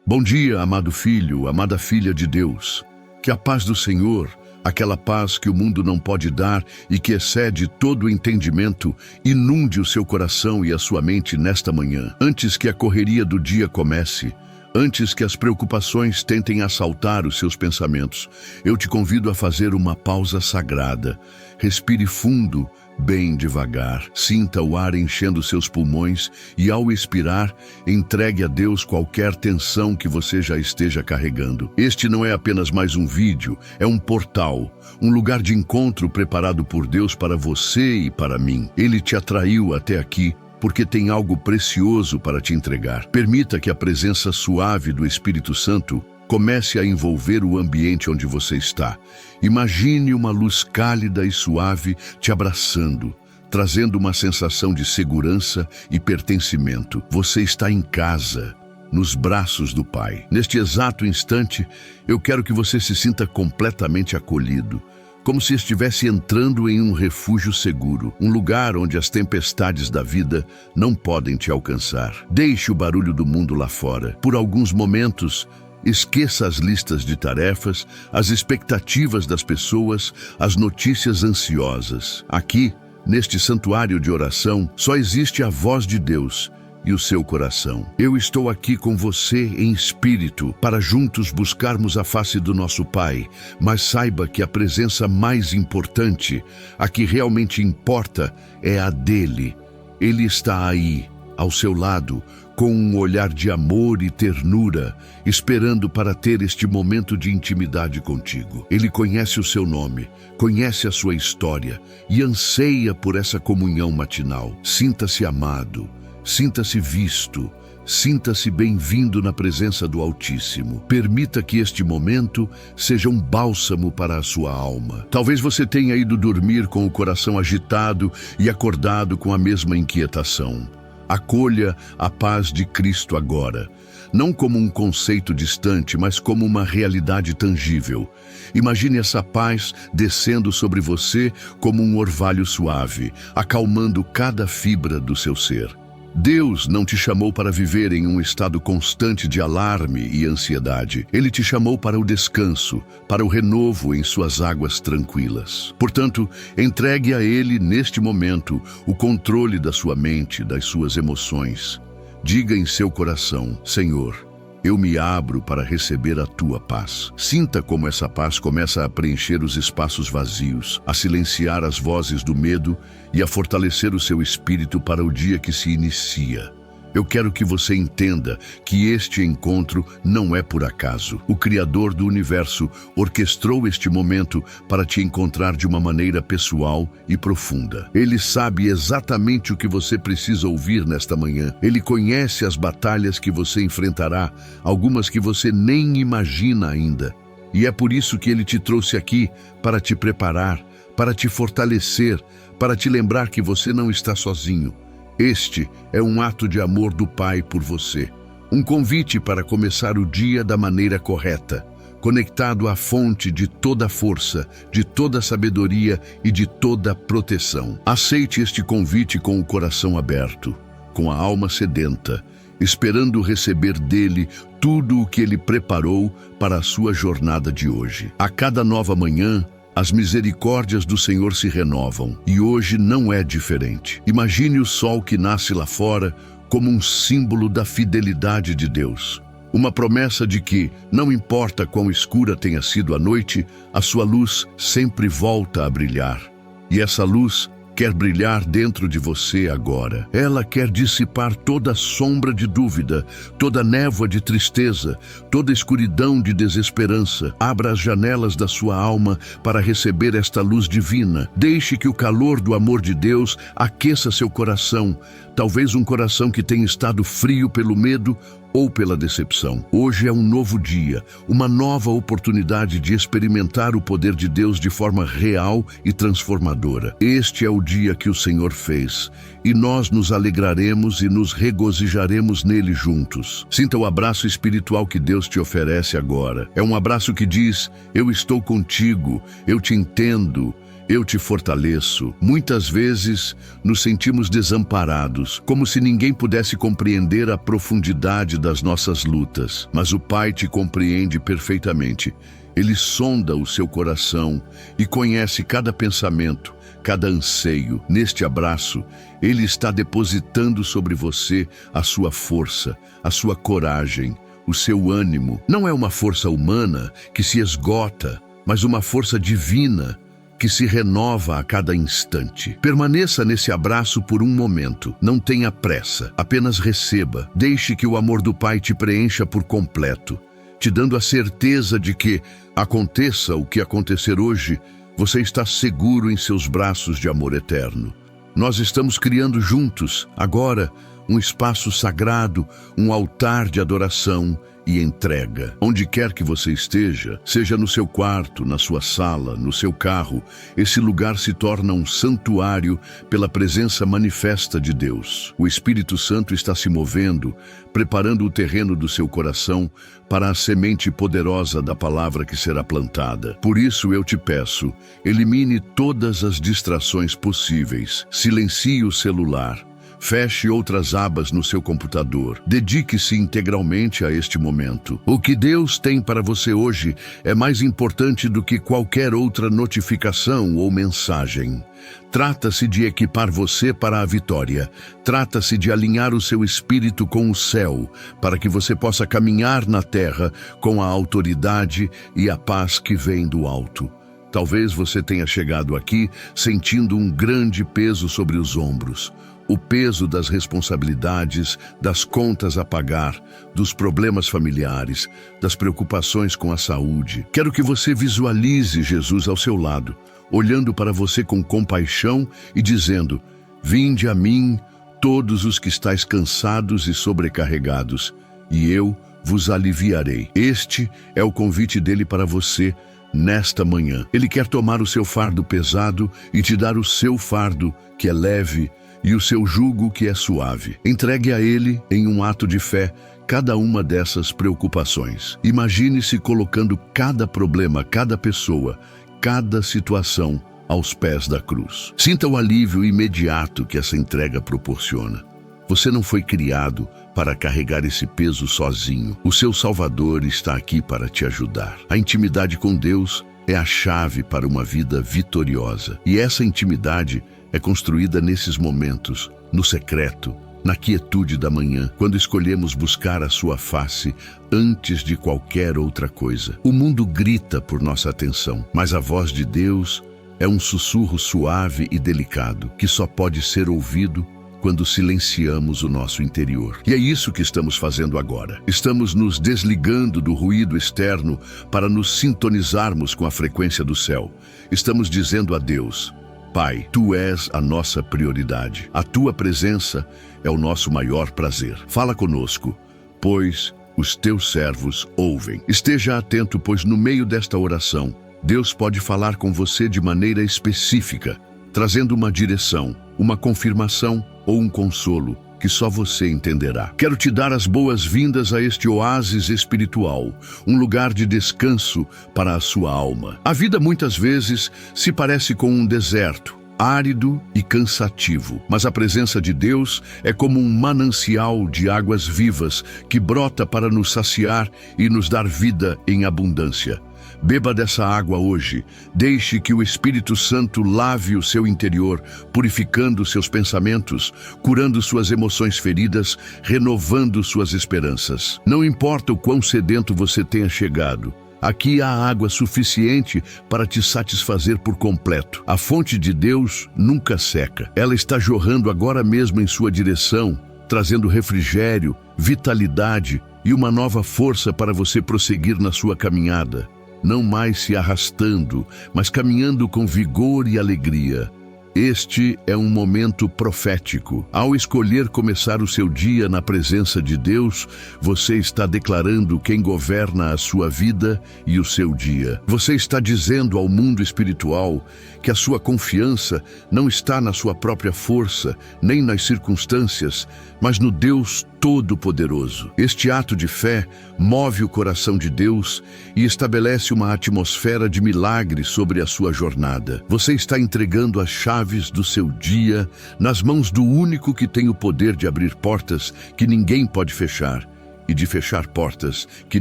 Bom dia, amado filho, amada filha de Deus. Que a paz do Senhor, aquela paz que o mundo não pode dar e que excede todo o entendimento, inunde o seu coração e a sua mente nesta manhã. Antes que a correria do dia comece, antes que as preocupações tentem assaltar os seus pensamentos, eu te convido a fazer uma pausa sagrada. Respire fundo, bem devagar. Sinta o ar enchendo seus pulmões e, ao expirar, entregue a Deus qualquer tensão que você já esteja carregando. Este não é apenas mais um vídeo, é um portal, um lugar de encontro preparado por Deus para você e para mim. Ele te atraiu até aqui porque tem algo precioso para te entregar. Permita que a presença suave do Espírito Santo comece a envolver o ambiente onde você está. Imagine uma luz cálida e suave te abraçando, trazendo uma sensação de segurança e pertencimento. Você está em casa, nos braços do Pai. Neste exato instante, eu quero que você se sinta completamente acolhido, como se estivesse entrando em um refúgio seguro, um lugar onde as tempestades da vida não podem te alcançar. Deixe o barulho do mundo lá fora. Por alguns momentos, esqueça as listas de tarefas, as expectativas das pessoas, as notícias ansiosas. Aqui, neste santuário de oração, só existe a voz de Deus e o seu coração. Eu estou aqui com você em espírito para juntos buscarmos a face do nosso Pai, mas saiba que a presença mais importante, a que realmente importa, é a dele. Ele está aí, ao seu lado, com um olhar de amor e ternura, esperando para ter este momento de intimidade contigo. Ele conhece o seu nome, conhece a sua história e anseia por essa comunhão matinal. Sinta-se amado, sinta-se visto, sinta-se bem-vindo na presença do Altíssimo. Permita que este momento seja um bálsamo para a sua alma. Talvez você tenha ido dormir com o coração agitado e acordado com a mesma inquietação. Acolha a paz de Cristo agora, não como um conceito distante, mas como uma realidade tangível. Imagine essa paz descendo sobre você como um orvalho suave, acalmando cada fibra do seu ser. Deus não te chamou para viver em um estado constante de alarme e ansiedade. Ele te chamou para o descanso, para o renovo em suas águas tranquilas. Portanto, entregue a Ele, neste momento, o controle da sua mente, das suas emoções. Diga em seu coração: Senhor, eu me abro para receber a tua paz. Sinta como essa paz começa a preencher os espaços vazios, a silenciar as vozes do medo e a fortalecer o seu espírito para o dia que se inicia. Eu quero que você entenda que este encontro não é por acaso. O Criador do Universo orquestrou este momento para te encontrar de uma maneira pessoal e profunda. Ele sabe exatamente o que você precisa ouvir nesta manhã. Ele conhece as batalhas que você enfrentará, algumas que você nem imagina ainda. E é por isso que Ele te trouxe aqui, para te preparar, para te fortalecer, para te lembrar que você não está sozinho. Este é um ato de amor do Pai por você, um convite para começar o dia da maneira correta, conectado à fonte de toda força, de toda sabedoria e de toda proteção. Aceite este convite com o coração aberto, com a alma sedenta, esperando receber dele tudo o que ele preparou para a sua jornada de hoje. A cada nova manhã, as misericórdias do Senhor se renovam, e hoje não é diferente. Imagine o sol que nasce lá fora como um símbolo da fidelidade de Deus. Uma promessa de que, não importa quão escura tenha sido a noite, a sua luz sempre volta a brilhar. E essa luz quer brilhar dentro de você agora. Ela quer dissipar toda sombra de dúvida, toda névoa de tristeza, toda escuridão de desesperança. Abra as janelas da sua alma para receber esta luz divina. Deixe que o calor do amor de Deus aqueça seu coração, talvez um coração que tenha estado frio pelo medo ou pela decepção. Hoje é um novo dia, uma nova oportunidade de experimentar o poder de Deus de forma real e transformadora. Este é o dia que o Senhor fez, e nós nos alegraremos e nos regozijaremos nele juntos. Sinta o abraço espiritual que Deus te oferece agora. É um abraço que diz: eu estou contigo, eu te entendo, eu te fortaleço. Muitas vezes nos sentimos desamparados, como se ninguém pudesse compreender a profundidade das nossas lutas. Mas o Pai te compreende perfeitamente. Ele sonda o seu coração e conhece cada pensamento, cada anseio. Neste abraço, Ele está depositando sobre você a sua força, a sua coragem, o seu ânimo. Não é uma força humana que se esgota, mas uma força divina que se renova a cada instante. Permaneça nesse abraço por um momento. Não tenha pressa, apenas receba. Deixe que o amor do Pai te preencha por completo, te dando a certeza de que, aconteça o que acontecer hoje, você está seguro em seus braços de amor eterno. Nós estamos criando juntos, agora, um espaço sagrado, um altar de adoração e entrega. Onde quer que você esteja, seja no seu quarto, na sua sala, no seu carro, esse lugar se torna um santuário pela presença manifesta de Deus. O Espírito Santo está se movendo, preparando o terreno do seu coração para a semente poderosa da palavra que será plantada. Por isso eu te peço, elimine todas as distrações possíveis, silencie o celular, feche outras abas no seu computador. Dedique-se integralmente a este momento. O que Deus tem para você hoje é mais importante do que qualquer outra notificação ou mensagem. Trata-se de equipar você para a vitória. Trata-se de alinhar o seu espírito com o céu, para que você possa caminhar na terra com a autoridade e a paz que vem do alto. Talvez você tenha chegado aqui sentindo um grande peso sobre os ombros. O peso das responsabilidades, das contas a pagar, dos problemas familiares, das preocupações com a saúde. Quero que você visualize Jesus ao seu lado, olhando para você com compaixão e dizendo: "Vinde a mim, todos os que estáis cansados e sobrecarregados, e eu vos aliviarei." Este é o convite dele para você nesta manhã. Ele quer tomar o seu fardo pesado e te dar o seu fardo, que é leve, e o seu jugo, que é suave. Entregue a Ele, em um ato de fé, cada uma dessas preocupações. Imagine-se colocando cada problema, cada pessoa, cada situação aos pés da cruz. Sinta o alívio imediato que essa entrega proporciona. Você não foi criado para carregar esse peso sozinho. O seu Salvador está aqui para te ajudar. A intimidade com Deus é a chave para uma vida vitoriosa. E essa intimidade é construída nesses momentos, no secreto, na quietude da manhã, quando escolhemos buscar a sua face antes de qualquer outra coisa. O mundo grita por nossa atenção, mas a voz de Deus é um sussurro suave e delicado, que só pode ser ouvido quando silenciamos o nosso interior. E é isso que estamos fazendo agora. Estamos nos desligando do ruído externo para nos sintonizarmos com a frequência do céu. Estamos dizendo a Deus: Pai, Tu és a nossa prioridade. A Tua presença é o nosso maior prazer. Fala conosco, pois os Teus servos ouvem. Esteja atento, pois no meio desta oração, Deus pode falar com você de maneira específica, trazendo uma direção, uma confirmação ou um consolo que só você entenderá. Quero te dar as boas-vindas a este oásis espiritual, um lugar de descanso para a sua alma. A vida muitas vezes se parece com um deserto, árido e cansativo, mas a presença de Deus é como um manancial de águas vivas que brota para nos saciar e nos dar vida em abundância. Beba dessa água hoje. Deixe que o Espírito Santo lave o seu interior, purificando seus pensamentos, curando suas emoções feridas, renovando suas esperanças. Não importa o quão sedento você tenha chegado, aqui há água suficiente para te satisfazer por completo. A fonte de Deus nunca seca. Ela está jorrando agora mesmo em sua direção, trazendo refrigério, vitalidade e uma nova força para você prosseguir na sua caminhada. Não mais se arrastando, mas caminhando com vigor e alegria. Este é um momento profético. Ao escolher começar o seu dia na presença de Deus, você está declarando quem governa a sua vida e o seu dia. Você está dizendo ao mundo espiritual que a sua confiança não está na sua própria força, nem nas circunstâncias, mas no Deus Todo-Poderoso. Este ato de fé move o coração de Deus e estabelece uma atmosfera de milagre sobre a sua jornada. Você está entregando as chaves do seu dia nas mãos do único que tem o poder de abrir portas que ninguém pode fechar e de fechar portas que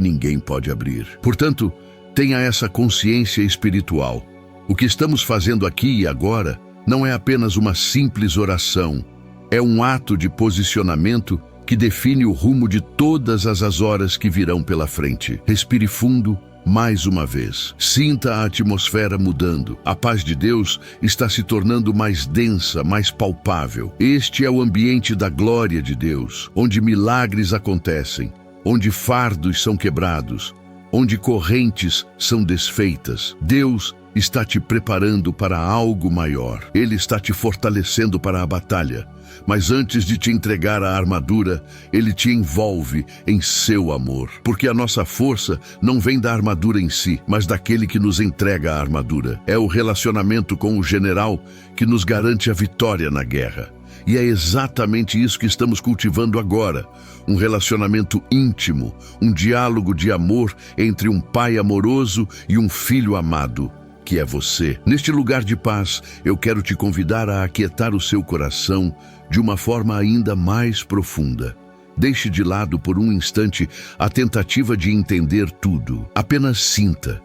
ninguém pode abrir. Portanto, tenha essa consciência espiritual. O que estamos fazendo aqui e agora não é apenas uma simples oração, é um ato de posicionamento que define o rumo de todas as horas que virão pela frente. Respire fundo mais uma vez. Sinta a atmosfera mudando. A paz de Deus está se tornando mais densa, mais palpável. Este é o ambiente da glória de Deus, onde milagres acontecem, onde fardos são quebrados, onde correntes são desfeitas. Deus está te preparando para algo maior. Ele está te fortalecendo para a batalha. Mas antes de te entregar a armadura, Ele te envolve em seu amor. Porque a nossa força não vem da armadura em si, mas daquele que nos entrega a armadura. É o relacionamento com o general que nos garante a vitória na guerra. E é exatamente isso que estamos cultivando agora. Um relacionamento íntimo, um diálogo de amor entre um pai amoroso e um filho amado, que é você. Neste lugar de paz, eu quero te convidar a aquietar o seu coração de uma forma ainda mais profunda. Deixe de lado por um instante a tentativa de entender tudo. Apenas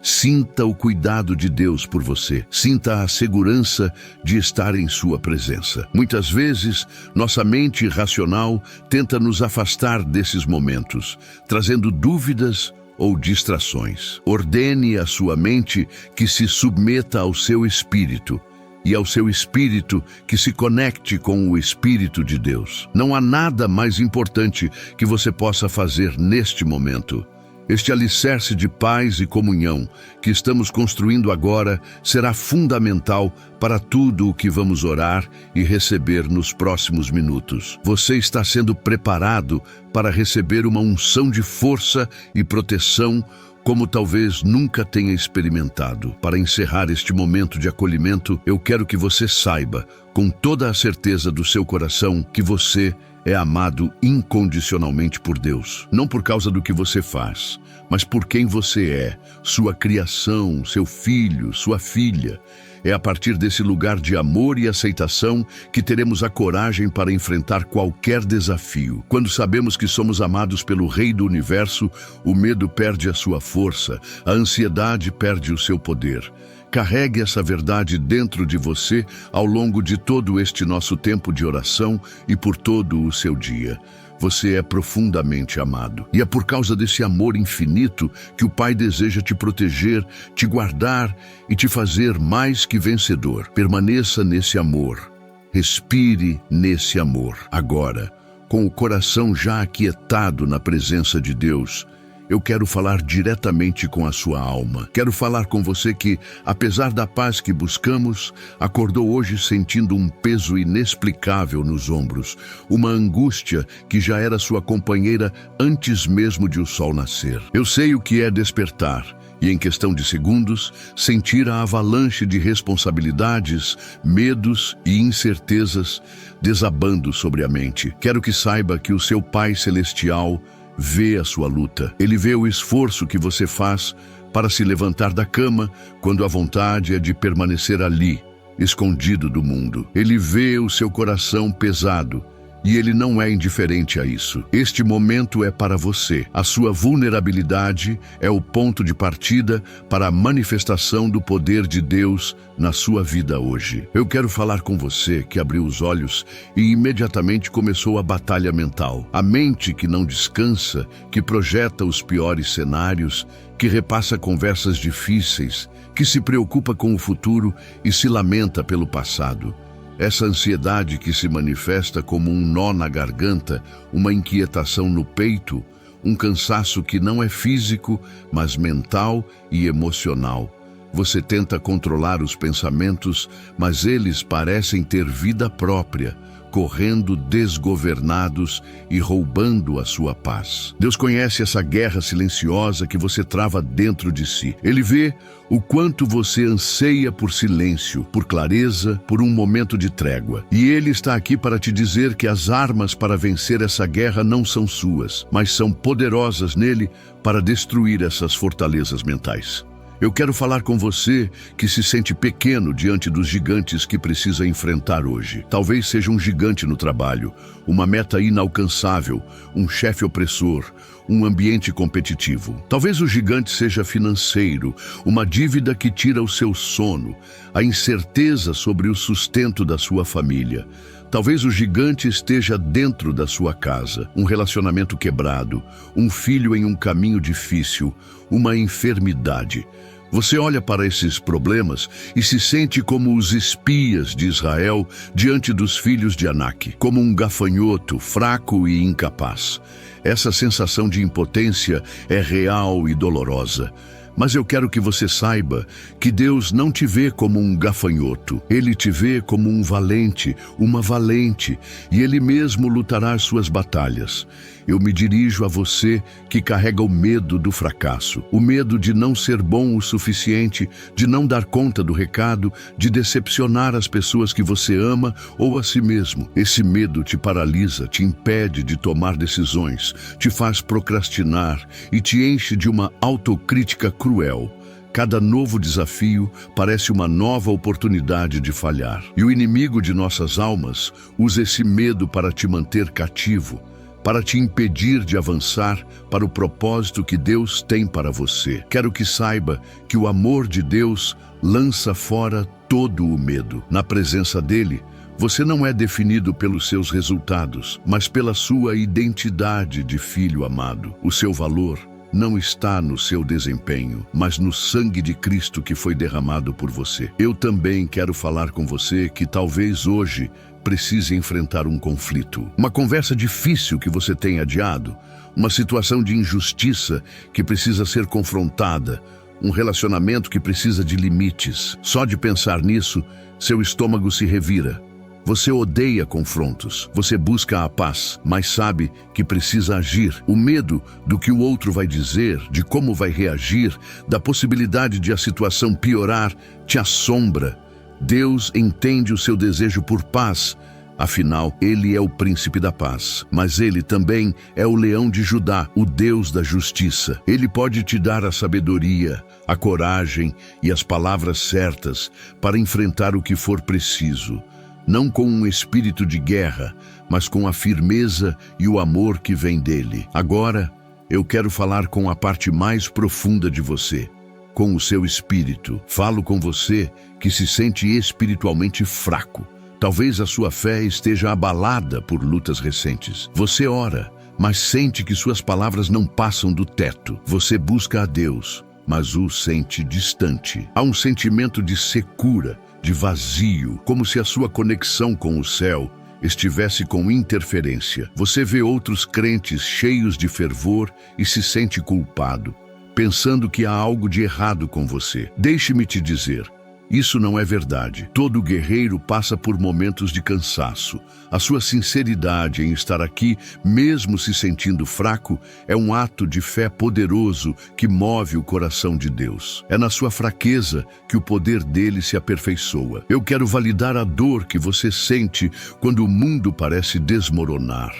sinta o cuidado de Deus por você. Sinta a segurança de estar em sua presença. Muitas vezes, nossa mente racional tenta nos afastar desses momentos, trazendo dúvidas ou distrações. Ordene a sua mente que se submeta ao seu espírito e ao seu espírito que se conecte com o Espírito de Deus. Não há nada mais importante que você possa fazer neste momento. Este alicerce de paz e comunhão que estamos construindo agora será fundamental para tudo o que vamos orar e receber nos próximos minutos. Você está sendo preparado para receber uma unção de força e proteção como talvez nunca tenha experimentado. Para encerrar este momento de acolhimento, eu quero que você saiba, com toda a certeza do seu coração, que você é amado incondicionalmente por Deus. Não por causa do que você faz, mas por quem você é, sua criação, seu filho, sua filha. É a partir desse lugar de amor e aceitação que teremos a coragem para enfrentar qualquer desafio. Quando sabemos que somos amados pelo Rei do Universo, o medo perde a sua força, a ansiedade perde o seu poder. Carregue essa verdade dentro de você ao longo de todo este nosso tempo de oração e por todo o seu dia. Você é profundamente amado. E é por causa desse amor infinito que o Pai deseja te proteger, te guardar e te fazer mais que vencedor. Permaneça nesse amor. Respire nesse amor. Agora, com o coração já aquietado na presença de Deus, eu quero falar diretamente com a sua alma. Quero falar com você que, apesar da paz que buscamos, acordou hoje sentindo um peso inexplicável nos ombros, uma angústia que já era sua companheira antes mesmo de o sol nascer. Eu sei o que é despertar e, em questão de segundos, sentir a avalanche de responsabilidades, medos e incertezas desabando sobre a mente. Quero que saiba que o seu Pai Celestial vê a sua luta. Ele vê o esforço que você faz para se levantar da cama quando a vontade é de permanecer ali, escondido do mundo. Ele vê o seu coração pesado e ele não é indiferente a isso. Este momento é para você. A sua vulnerabilidade é o ponto de partida para a manifestação do poder de Deus na sua vida hoje. Eu quero falar com você que abriu os olhos e imediatamente começou a batalha mental. A mente que não descansa, que projeta os piores cenários, que repassa conversas difíceis, que se preocupa com o futuro e se lamenta pelo passado. Essa ansiedade que se manifesta como um nó na garganta, uma inquietação no peito, um cansaço que não é físico, mas mental e emocional. Você tenta controlar os pensamentos, mas eles parecem ter vida própria, correndo desgovernados e roubando a sua paz. Deus conhece essa guerra silenciosa que você trava dentro de si. Ele vê o quanto você anseia por silêncio, por clareza, por um momento de trégua. E Ele está aqui para te dizer que as armas para vencer essa guerra não são suas, mas são poderosas nele para destruir essas fortalezas mentais. Eu quero falar com você que se sente pequeno diante dos gigantes que precisa enfrentar hoje. Talvez seja um gigante no trabalho, uma meta inalcançável, um chefe opressor, um ambiente competitivo. Talvez o gigante seja financeiro, uma dívida que tira o seu sono, a incerteza sobre o sustento da sua família. Talvez o gigante esteja dentro da sua casa, um relacionamento quebrado, um filho em um caminho difícil, uma enfermidade. Você olha para esses problemas e se sente como os espias de Israel diante dos filhos de Anak, como um gafanhoto, fraco e incapaz. Essa sensação de impotência é real e dolorosa. Mas eu quero que você saiba que Deus não te vê como um gafanhoto. Ele te vê como um valente, uma valente, e Ele mesmo lutará as suas batalhas. Eu me dirijo a você que carrega o medo do fracasso, o medo de não ser bom o suficiente, de não dar conta do recado, de decepcionar as pessoas que você ama ou a si mesmo. Esse medo te paralisa, te impede de tomar decisões, te faz procrastinar e te enche de uma autocrítica cruel. Cada novo desafio parece uma nova oportunidade de falhar. E o inimigo de nossas almas usa esse medo para te manter cativo, para te impedir de avançar para o propósito que Deus tem para você. Quero que saiba que o amor de Deus lança fora todo o medo. Na presença dele, você não é definido pelos seus resultados, mas pela sua identidade de filho amado. O seu valor não está no seu desempenho, mas no sangue de Cristo que foi derramado por você. Eu também quero falar com você que talvez hoje precise enfrentar um conflito, uma conversa difícil que você tem adiado, uma situação de injustiça que precisa ser confrontada, um relacionamento que precisa de limites. Só de pensar nisso, seu estômago se revira. Você odeia confrontos, você busca a paz, mas sabe que precisa agir. O medo do que o outro vai dizer, de como vai reagir, da possibilidade de a situação piorar, te assombra. Deus entende o seu desejo por paz, afinal, Ele é o príncipe da paz. Mas Ele também é o leão de Judá, o Deus da justiça. Ele pode te dar a sabedoria, a coragem e as palavras certas para enfrentar o que for preciso. Não com um espírito de guerra, mas com a firmeza e o amor que vem dele. Agora, eu quero falar com a parte mais profunda de você, com o seu espírito. Falo com você que se sente espiritualmente fraco. Talvez a sua fé esteja abalada por lutas recentes. Você ora, mas sente que suas palavras não passam do teto. Você busca a Deus, mas o sente distante. Há um sentimento de secura, de vazio, como se a sua conexão com o céu estivesse com interferência. Você vê outros crentes cheios de fervor e se sente culpado, pensando que há algo de errado com você. Deixe-me te dizer, isso não é verdade. Todo guerreiro passa por momentos de cansaço. A sua sinceridade em estar aqui, mesmo se sentindo fraco, é um ato de fé poderoso que move o coração de Deus. É na sua fraqueza que o poder dele se aperfeiçoa. Eu quero validar a dor que você sente quando o mundo parece desmoronar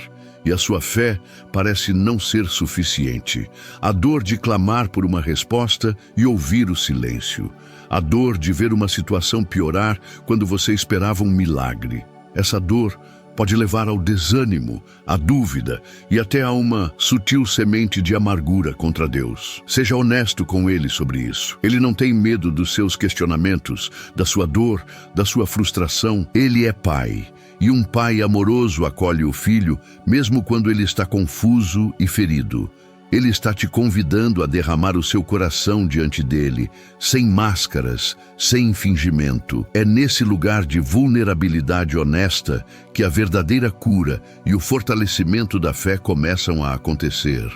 e a sua fé parece não ser suficiente. A dor de clamar por uma resposta e ouvir o silêncio. A dor de ver uma situação piorar quando você esperava um milagre. Essa dor pode levar ao desânimo, à dúvida e até a uma sutil semente de amargura contra Deus. Seja honesto com Ele sobre isso. Ele não tem medo dos seus questionamentos, da sua dor, da sua frustração. Ele é Pai. E um pai amoroso acolhe o filho, mesmo quando ele está confuso e ferido. Ele está te convidando a derramar o seu coração diante dele, sem máscaras, sem fingimento. É nesse lugar de vulnerabilidade honesta que a verdadeira cura e o fortalecimento da fé começam a acontecer.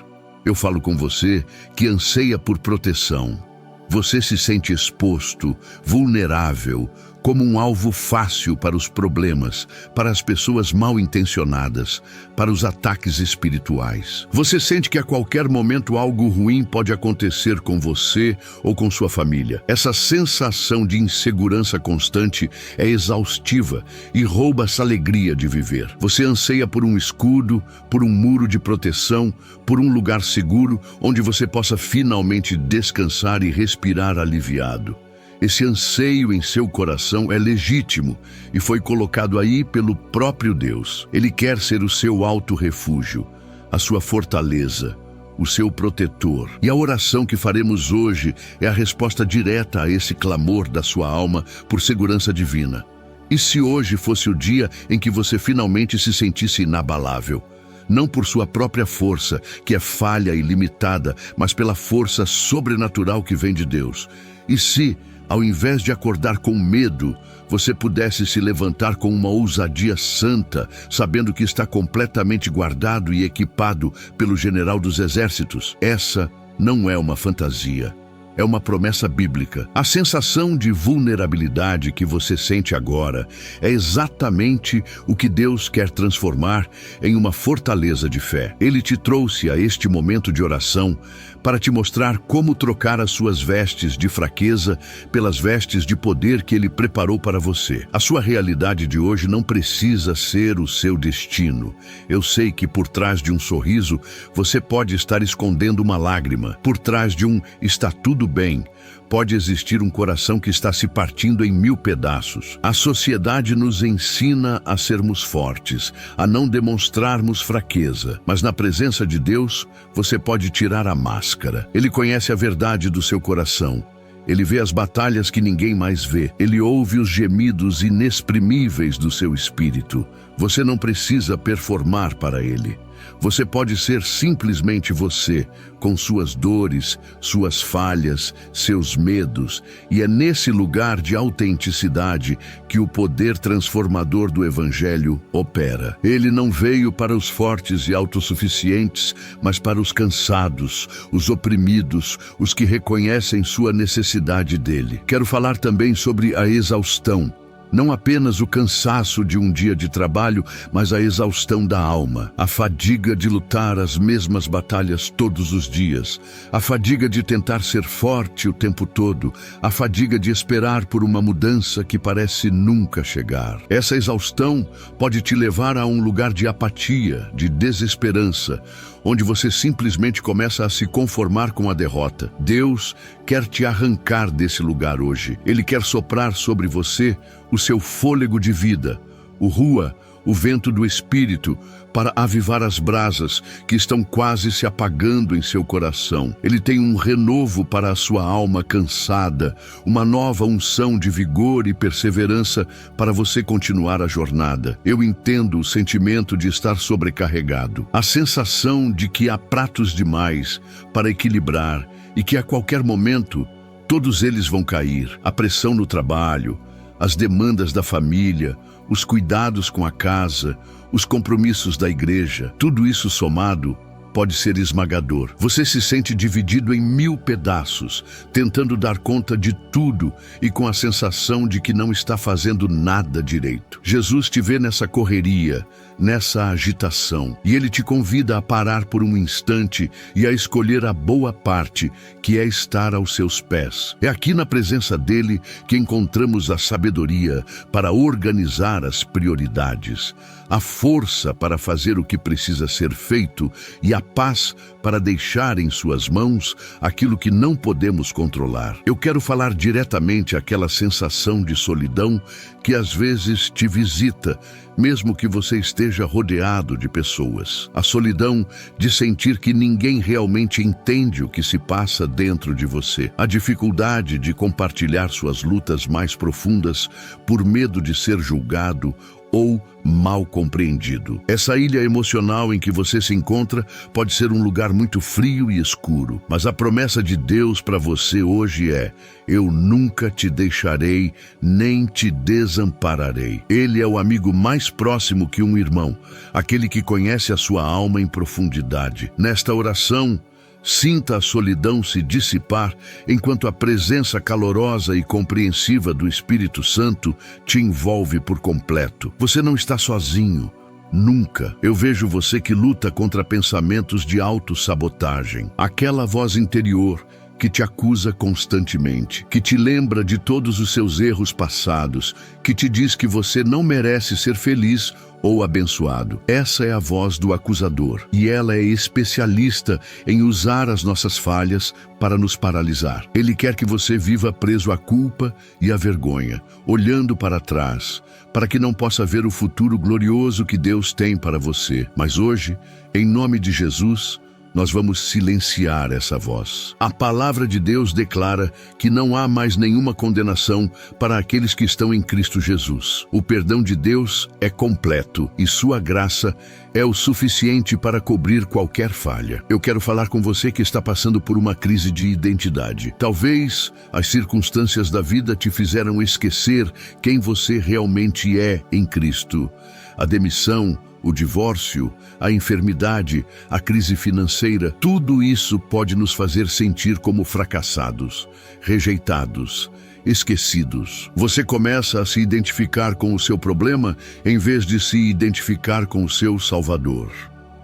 Eu falo com você que anseia por proteção. Você se sente exposto, vulnerável, como um alvo fácil para os problemas, para as pessoas mal intencionadas, para os ataques espirituais. Você sente que a qualquer momento algo ruim pode acontecer com você ou com sua família. Essa sensação de insegurança constante é exaustiva e rouba essa alegria de viver. Você anseia por um escudo, por um muro de proteção, por um lugar seguro onde você possa finalmente descansar e respirar aliviado. Esse anseio em seu coração é legítimo e foi colocado aí pelo próprio Deus. Ele quer ser o seu alto refúgio, a sua fortaleza, o seu protetor. E a oração que faremos hoje é a resposta direta a esse clamor da sua alma por segurança divina. E se hoje fosse o dia em que você finalmente se sentisse inabalável? Não por sua própria força, que é falha e limitada, mas pela força sobrenatural que vem de Deus. E se, ao invés de acordar com medo, você pudesse se levantar com uma ousadia santa, sabendo que está completamente guardado e equipado pelo general dos exércitos? Essa não é uma fantasia. É uma promessa bíblica. A sensação de vulnerabilidade que você sente agora é exatamente o que Deus quer transformar em uma fortaleza de fé. Ele te trouxe a este momento de oração para te mostrar como trocar as suas vestes de fraqueza pelas vestes de poder que Ele preparou para você. A sua realidade de hoje não precisa ser o seu destino. Eu sei que por trás de um sorriso, você pode estar escondendo uma lágrima. Por trás de um "está tudo bem", pode existir um coração que está se partindo em 1000 pedaços. A sociedade nos ensina a sermos fortes, a não demonstrarmos fraqueza. Mas na presença de Deus, você pode tirar a máscara. Ele conhece a verdade do seu coração. Ele vê as batalhas que ninguém mais vê. Ele ouve os gemidos inexprimíveis do seu espírito. Você não precisa performar para Ele. Você pode ser simplesmente você, com suas dores, suas falhas, seus medos, e é nesse lugar de autenticidade que o poder transformador do Evangelho opera. Ele não veio para os fortes e autossuficientes, mas para os cansados, os oprimidos, os que reconhecem sua necessidade dele. Quero falar também sobre a exaustão. Não apenas o cansaço de um dia de trabalho, mas a exaustão da alma, a fadiga de lutar as mesmas batalhas todos os dias, a fadiga de tentar ser forte o tempo todo, a fadiga de esperar por uma mudança que parece nunca chegar. Essa exaustão pode te levar a um lugar de apatia, de desesperança, onde você simplesmente começa a se conformar com a derrota. Deus quer te arrancar desse lugar hoje. Ele quer soprar sobre você o seu fôlego de vida, o Rua, o vento do Espírito, para avivar as brasas que estão quase se apagando em seu coração. Ele tem um renovo para a sua alma cansada, uma nova unção de vigor e perseverança para você continuar a jornada. Eu entendo o sentimento de estar sobrecarregado, a sensação de que há pratos demais para equilibrar e que a qualquer momento todos eles vão cair. A pressão no trabalho, as demandas da família, os cuidados com a casa, os compromissos da igreja, tudo isso somado pode ser esmagador. Você se sente dividido em 1000 pedaços, tentando dar conta de tudo e com a sensação de que não está fazendo nada direito. Jesus te vê nessa correria, nessa agitação, e Ele te convida a parar por um instante e a escolher a boa parte, que é estar aos seus pés. É aqui na presença dEle que encontramos a sabedoria para organizar as prioridades, a força para fazer o que precisa ser feito e a paz para deixar em suas mãos aquilo que não podemos controlar. Eu quero falar diretamente àquela sensação de solidão que às vezes te visita, mesmo que você esteja rodeado de pessoas. A solidão de sentir que ninguém realmente entende o que se passa dentro de você. A dificuldade de compartilhar suas lutas mais profundas por medo de ser julgado ou mal compreendido. Essa ilha emocional em que você se encontra pode ser um lugar muito frio e escuro, mas a promessa de Deus para você hoje é: eu nunca te deixarei, nem te desampararei. Ele é o amigo mais próximo que um irmão, aquele que conhece a sua alma em profundidade. Nesta oração, Sinta a solidão se dissipar enquanto a presença calorosa e compreensiva do Espírito Santo te envolve por completo. Você não está sozinho. Nunca. Eu vejo você que luta contra pensamentos de autossabotagem. Aquela voz interior que te acusa constantemente, que te lembra de todos os seus erros passados, que te diz que você não merece ser feliz ou abençoado. Essa é a voz do acusador, e ela é especialista em usar as nossas falhas para nos paralisar. Ele quer que você viva preso à culpa e à vergonha, olhando para trás, para que não possa ver o futuro glorioso que Deus tem para você. Mas hoje, em nome de Jesus, nós vamos silenciar essa voz. A palavra de Deus declara que não há mais nenhuma condenação para aqueles que estão em Cristo Jesus. O perdão de Deus é completo e sua graça é o suficiente para cobrir qualquer falha. Eu quero falar com você que está passando por uma crise de identidade. Talvez as circunstâncias da vida te fizeram esquecer quem você realmente é em Cristo. A demissão, o divórcio, a enfermidade, a crise financeira, tudo isso pode nos fazer sentir como fracassados, rejeitados, esquecidos. Você começa a se identificar com o seu problema em vez de se identificar com o seu Salvador.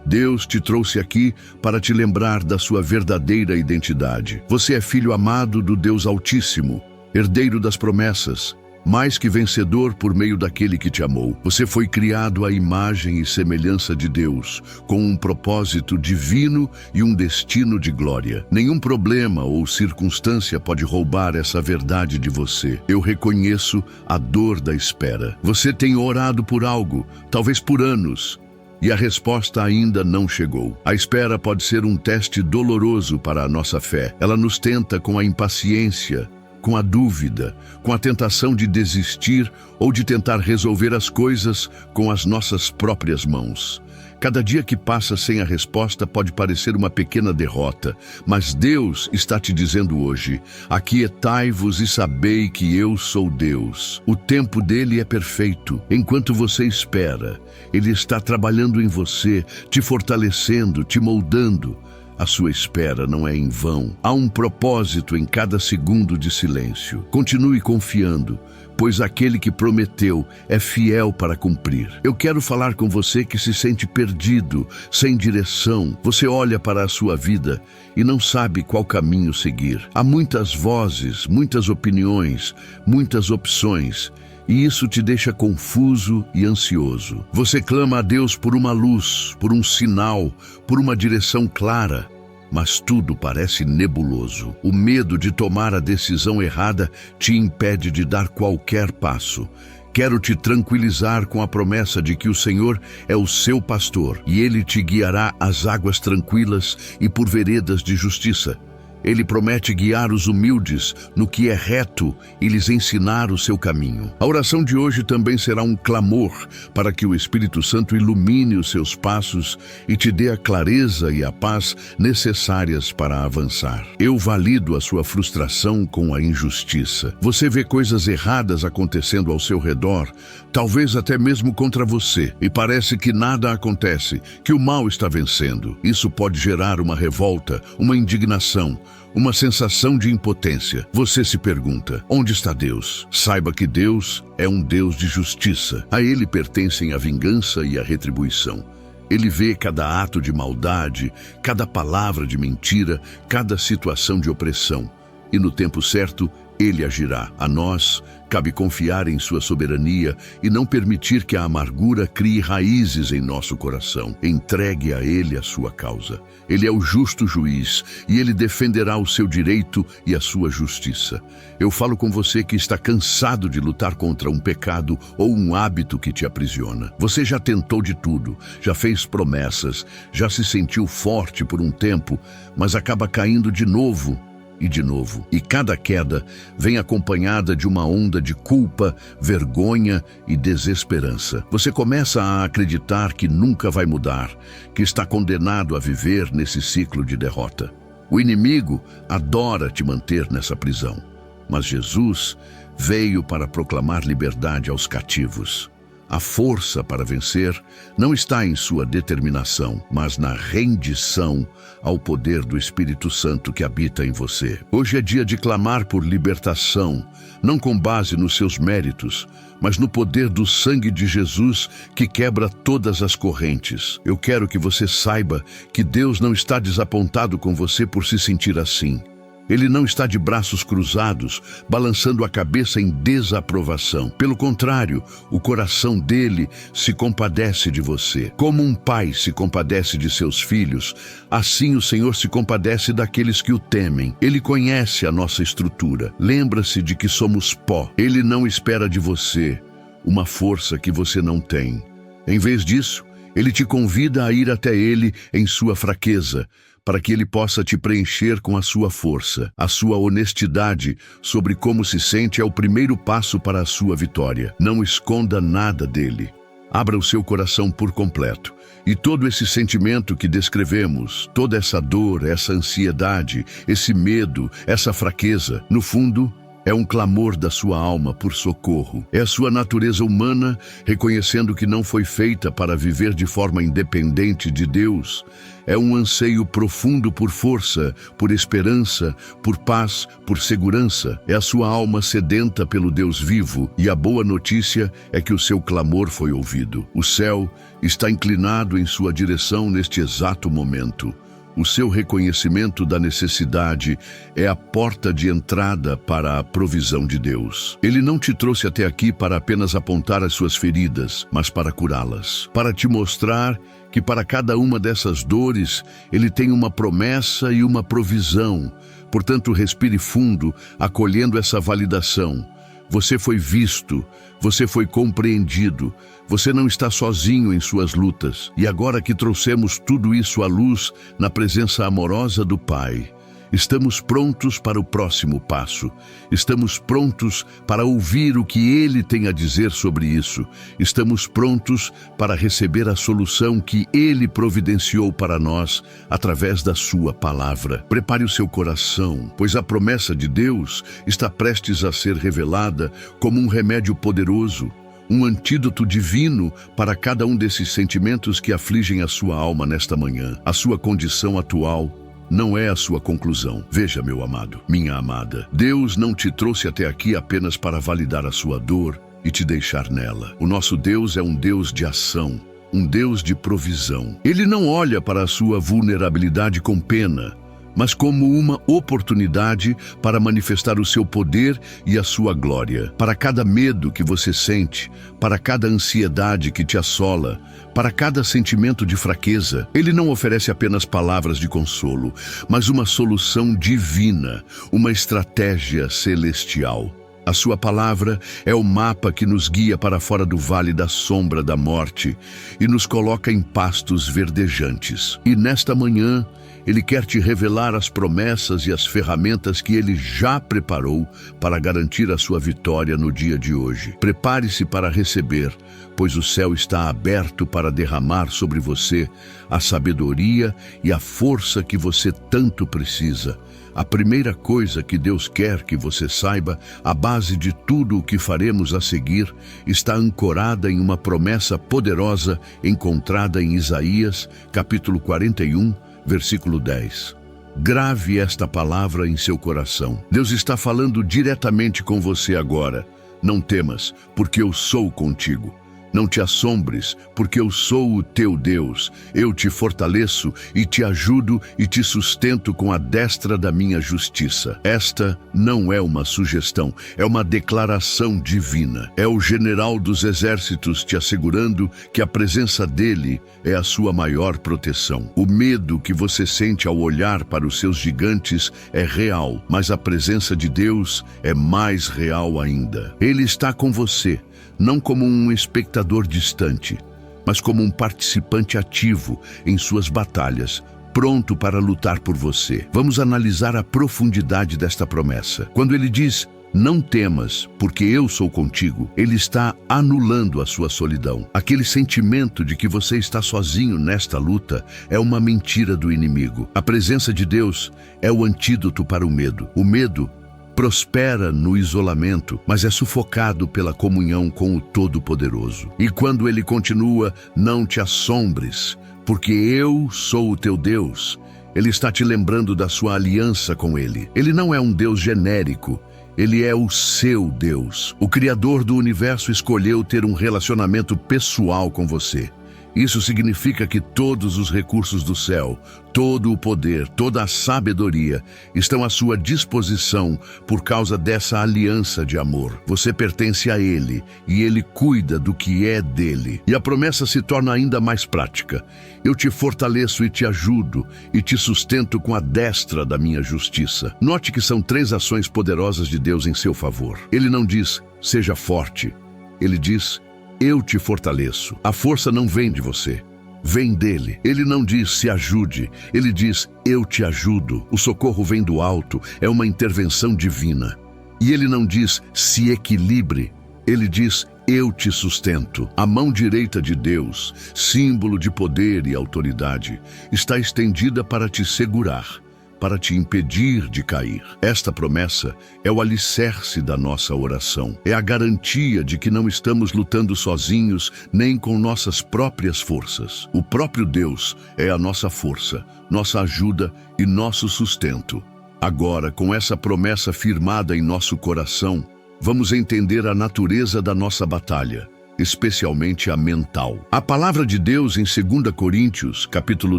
Deus te trouxe aqui para te lembrar da sua verdadeira identidade. Você é filho amado do Deus Altíssimo, herdeiro das promessas, mais que vencedor por meio daquele que te amou. Você foi criado à imagem e semelhança de Deus, com um propósito divino e um destino de glória. Nenhum problema ou circunstância pode roubar essa verdade de você. Eu reconheço a dor da espera. Você tem orado por algo, talvez por anos, e a resposta ainda não chegou. A espera pode ser um teste doloroso para a nossa fé. Ela nos tenta com a impaciência, com a dúvida, com a tentação de desistir ou de tentar resolver as coisas com as nossas próprias mãos. Cada dia que passa sem a resposta pode parecer uma pequena derrota, mas Deus está te dizendo hoje: aquietai-vos e sabei que eu sou Deus. O tempo dele é perfeito. Enquanto você espera, ele está trabalhando em você, te fortalecendo, te moldando. A sua espera não é em vão. Há um propósito em cada segundo de silêncio. Continue confiando, pois aquele que prometeu é fiel para cumprir. Eu quero falar com você que se sente perdido, sem direção. Você olha para a sua vida e não sabe qual caminho seguir. Há muitas vozes, muitas opiniões, muitas opções, e isso te deixa confuso e ansioso. Você clama a Deus por uma luz, por um sinal, por uma direção clara, mas tudo parece nebuloso. O medo de tomar a decisão errada te impede de dar qualquer passo. Quero te tranquilizar com a promessa de que o Senhor é o seu pastor e Ele te guiará às águas tranquilas e por veredas de justiça. Ele promete guiar os humildes no que é reto e lhes ensinar o seu caminho. A oração de hoje também será um clamor para que o Espírito Santo ilumine os seus passos e te dê a clareza e a paz necessárias para avançar. Eu valido a sua frustração com a injustiça. Você vê coisas erradas acontecendo ao seu redor, talvez até mesmo contra você, e parece que nada acontece, que o mal está vencendo. Isso pode gerar uma revolta, uma indignação, uma sensação de impotência. Você se pergunta: onde está Deus? Saiba que Deus é um Deus de justiça. A Ele pertencem a vingança e a retribuição. Ele vê cada ato de maldade, cada palavra de mentira, cada situação de opressão. E no tempo certo, Ele agirá. A nós cabe confiar em sua soberania e não permitir que a amargura crie raízes em nosso coração. Entregue a Ele a sua causa. Ele é o justo juiz e Ele defenderá o seu direito e a sua justiça. Eu falo com você que está cansado de lutar contra um pecado ou um hábito que te aprisiona. Você já tentou de tudo, já fez promessas, já se sentiu forte por um tempo, mas acaba caindo de novo. E de novo. E cada queda vem acompanhada de uma onda de culpa, vergonha e desesperança. Você começa a acreditar que nunca vai mudar, que está condenado a viver nesse ciclo de derrota. O inimigo adora te manter nessa prisão, mas Jesus veio para proclamar liberdade aos cativos. A força para vencer não está em sua determinação, mas na rendição ao poder do Espírito Santo que habita em você. Hoje é dia de clamar por libertação, não com base nos seus méritos, mas no poder do sangue de Jesus que quebra todas as correntes. Eu quero que você saiba que Deus não está desapontado com você por se sentir assim. Ele não está de braços cruzados, balançando a cabeça em desaprovação. Pelo contrário, o coração dele se compadece de você. Como um pai se compadece de seus filhos, assim o Senhor se compadece daqueles que o temem. Ele conhece a nossa estrutura. Lembra-se de que somos pó. Ele não espera de você uma força que você não tem. Em vez disso, ele te convida a ir até ele em sua fraqueza, para que ele possa te preencher com a sua força. A sua honestidade sobre como se sente é o primeiro passo para a sua vitória. Não esconda nada dele. Abra o seu coração por completo. E todo esse sentimento que descrevemos, toda essa dor, essa ansiedade, esse medo, essa fraqueza, no fundo, é um clamor da sua alma por socorro. É a sua natureza humana reconhecendo que não foi feita para viver de forma independente de Deus. É um anseio profundo por força, por esperança, por paz, por segurança. É a sua alma sedenta pelo Deus vivo, e a boa notícia é que o seu clamor foi ouvido. O céu está inclinado em sua direção neste exato momento. O seu reconhecimento da necessidade é a porta de entrada para a provisão de Deus. Ele não te trouxe até aqui para apenas apontar as suas feridas, mas para curá-las. Para te mostrar que para cada uma dessas dores, Ele tem uma promessa e uma provisão. Portanto, respire fundo, acolhendo essa validação. Você foi visto, você foi compreendido, você não está sozinho em suas lutas. E agora que trouxemos tudo isso à luz, na presença amorosa do Pai, estamos prontos para o próximo passo. Estamos prontos para ouvir o que Ele tem a dizer sobre isso. Estamos prontos para receber a solução que Ele providenciou para nós através da sua palavra. Prepare o seu coração, pois a promessa de Deus está prestes a ser revelada como um remédio poderoso, um antídoto divino para cada um desses sentimentos que afligem a sua alma nesta manhã. A sua condição atual não é a sua conclusão. Veja, meu amado, minha amada, Deus não te trouxe até aqui apenas para validar a sua dor e te deixar nela. O nosso Deus é um Deus de ação, um Deus de provisão. Ele não olha para a sua vulnerabilidade com pena, mas como uma oportunidade para manifestar o seu poder e a sua glória. Para cada medo que você sente, para cada ansiedade que te assola, para cada sentimento de fraqueza, Ele não oferece apenas palavras de consolo, mas uma solução divina, uma estratégia celestial. A sua palavra é o mapa que nos guia para fora do vale da sombra da morte e nos coloca em pastos verdejantes. E nesta manhã, Ele quer te revelar as promessas e as ferramentas que Ele já preparou para garantir a sua vitória no dia de hoje. Prepare-se para receber, pois o céu está aberto para derramar sobre você a sabedoria e a força que você tanto precisa. A primeira coisa que Deus quer que você saiba, a base de tudo o que faremos a seguir, está ancorada em uma promessa poderosa encontrada em Isaías, capítulo 41, versículo 10. Grave esta palavra em seu coração. Deus está falando diretamente com você agora. Não temas, porque eu sou contigo. Não te assombres, porque eu sou o teu Deus. Eu te fortaleço e te ajudo e te sustento com a destra da minha justiça. Esta não é uma sugestão, é uma declaração divina. É o general dos exércitos te assegurando que a presença dele é a sua maior proteção. O medo que você sente ao olhar para os seus gigantes é real, mas a presença de Deus é mais real ainda. Ele está com você, não como um espectador distante, mas como um participante ativo em suas batalhas, pronto para lutar por você. Vamos analisar a profundidade desta promessa. Quando ele diz, não temas, porque eu sou contigo, ele está anulando a sua solidão. Aquele sentimento de que você está sozinho nesta luta é uma mentira do inimigo. A presença de Deus é o antídoto para o medo. O medo prospera no isolamento, mas é sufocado pela comunhão com o Todo-Poderoso. E quando ele continua, não te assombres, porque eu sou o teu Deus. Ele está te lembrando da sua aliança com ele. Ele não é um Deus genérico. Ele é o seu Deus. O Criador do universo escolheu ter um relacionamento pessoal com você. Isso significa que todos os recursos do céu, todo o poder, toda a sabedoria estão à sua disposição por causa dessa aliança de amor. Você pertence a Ele e Ele cuida do que é dele. E a promessa se torna ainda mais prática. Eu te fortaleço e te ajudo e te sustento com a destra da minha justiça. Note que são 3 ações poderosas de Deus em seu favor. Ele não diz, seja forte. Ele diz, eu te fortaleço. A força não vem de você, vem dele. Ele não diz se ajude, ele diz eu te ajudo. O socorro vem do alto, é uma intervenção divina. E ele não diz se equilibre, ele diz eu te sustento. A mão direita de Deus, símbolo de poder e autoridade, está estendida para te segurar, para te impedir de cair. Esta promessa é o alicerce da nossa oração. É a garantia de que não estamos lutando sozinhos nem com nossas próprias forças. O próprio Deus é a nossa força, nossa ajuda e nosso sustento. Agora, com essa promessa firmada em nosso coração, vamos entender a natureza da nossa batalha, especialmente a mental. A palavra de Deus em 2 Coríntios, capítulo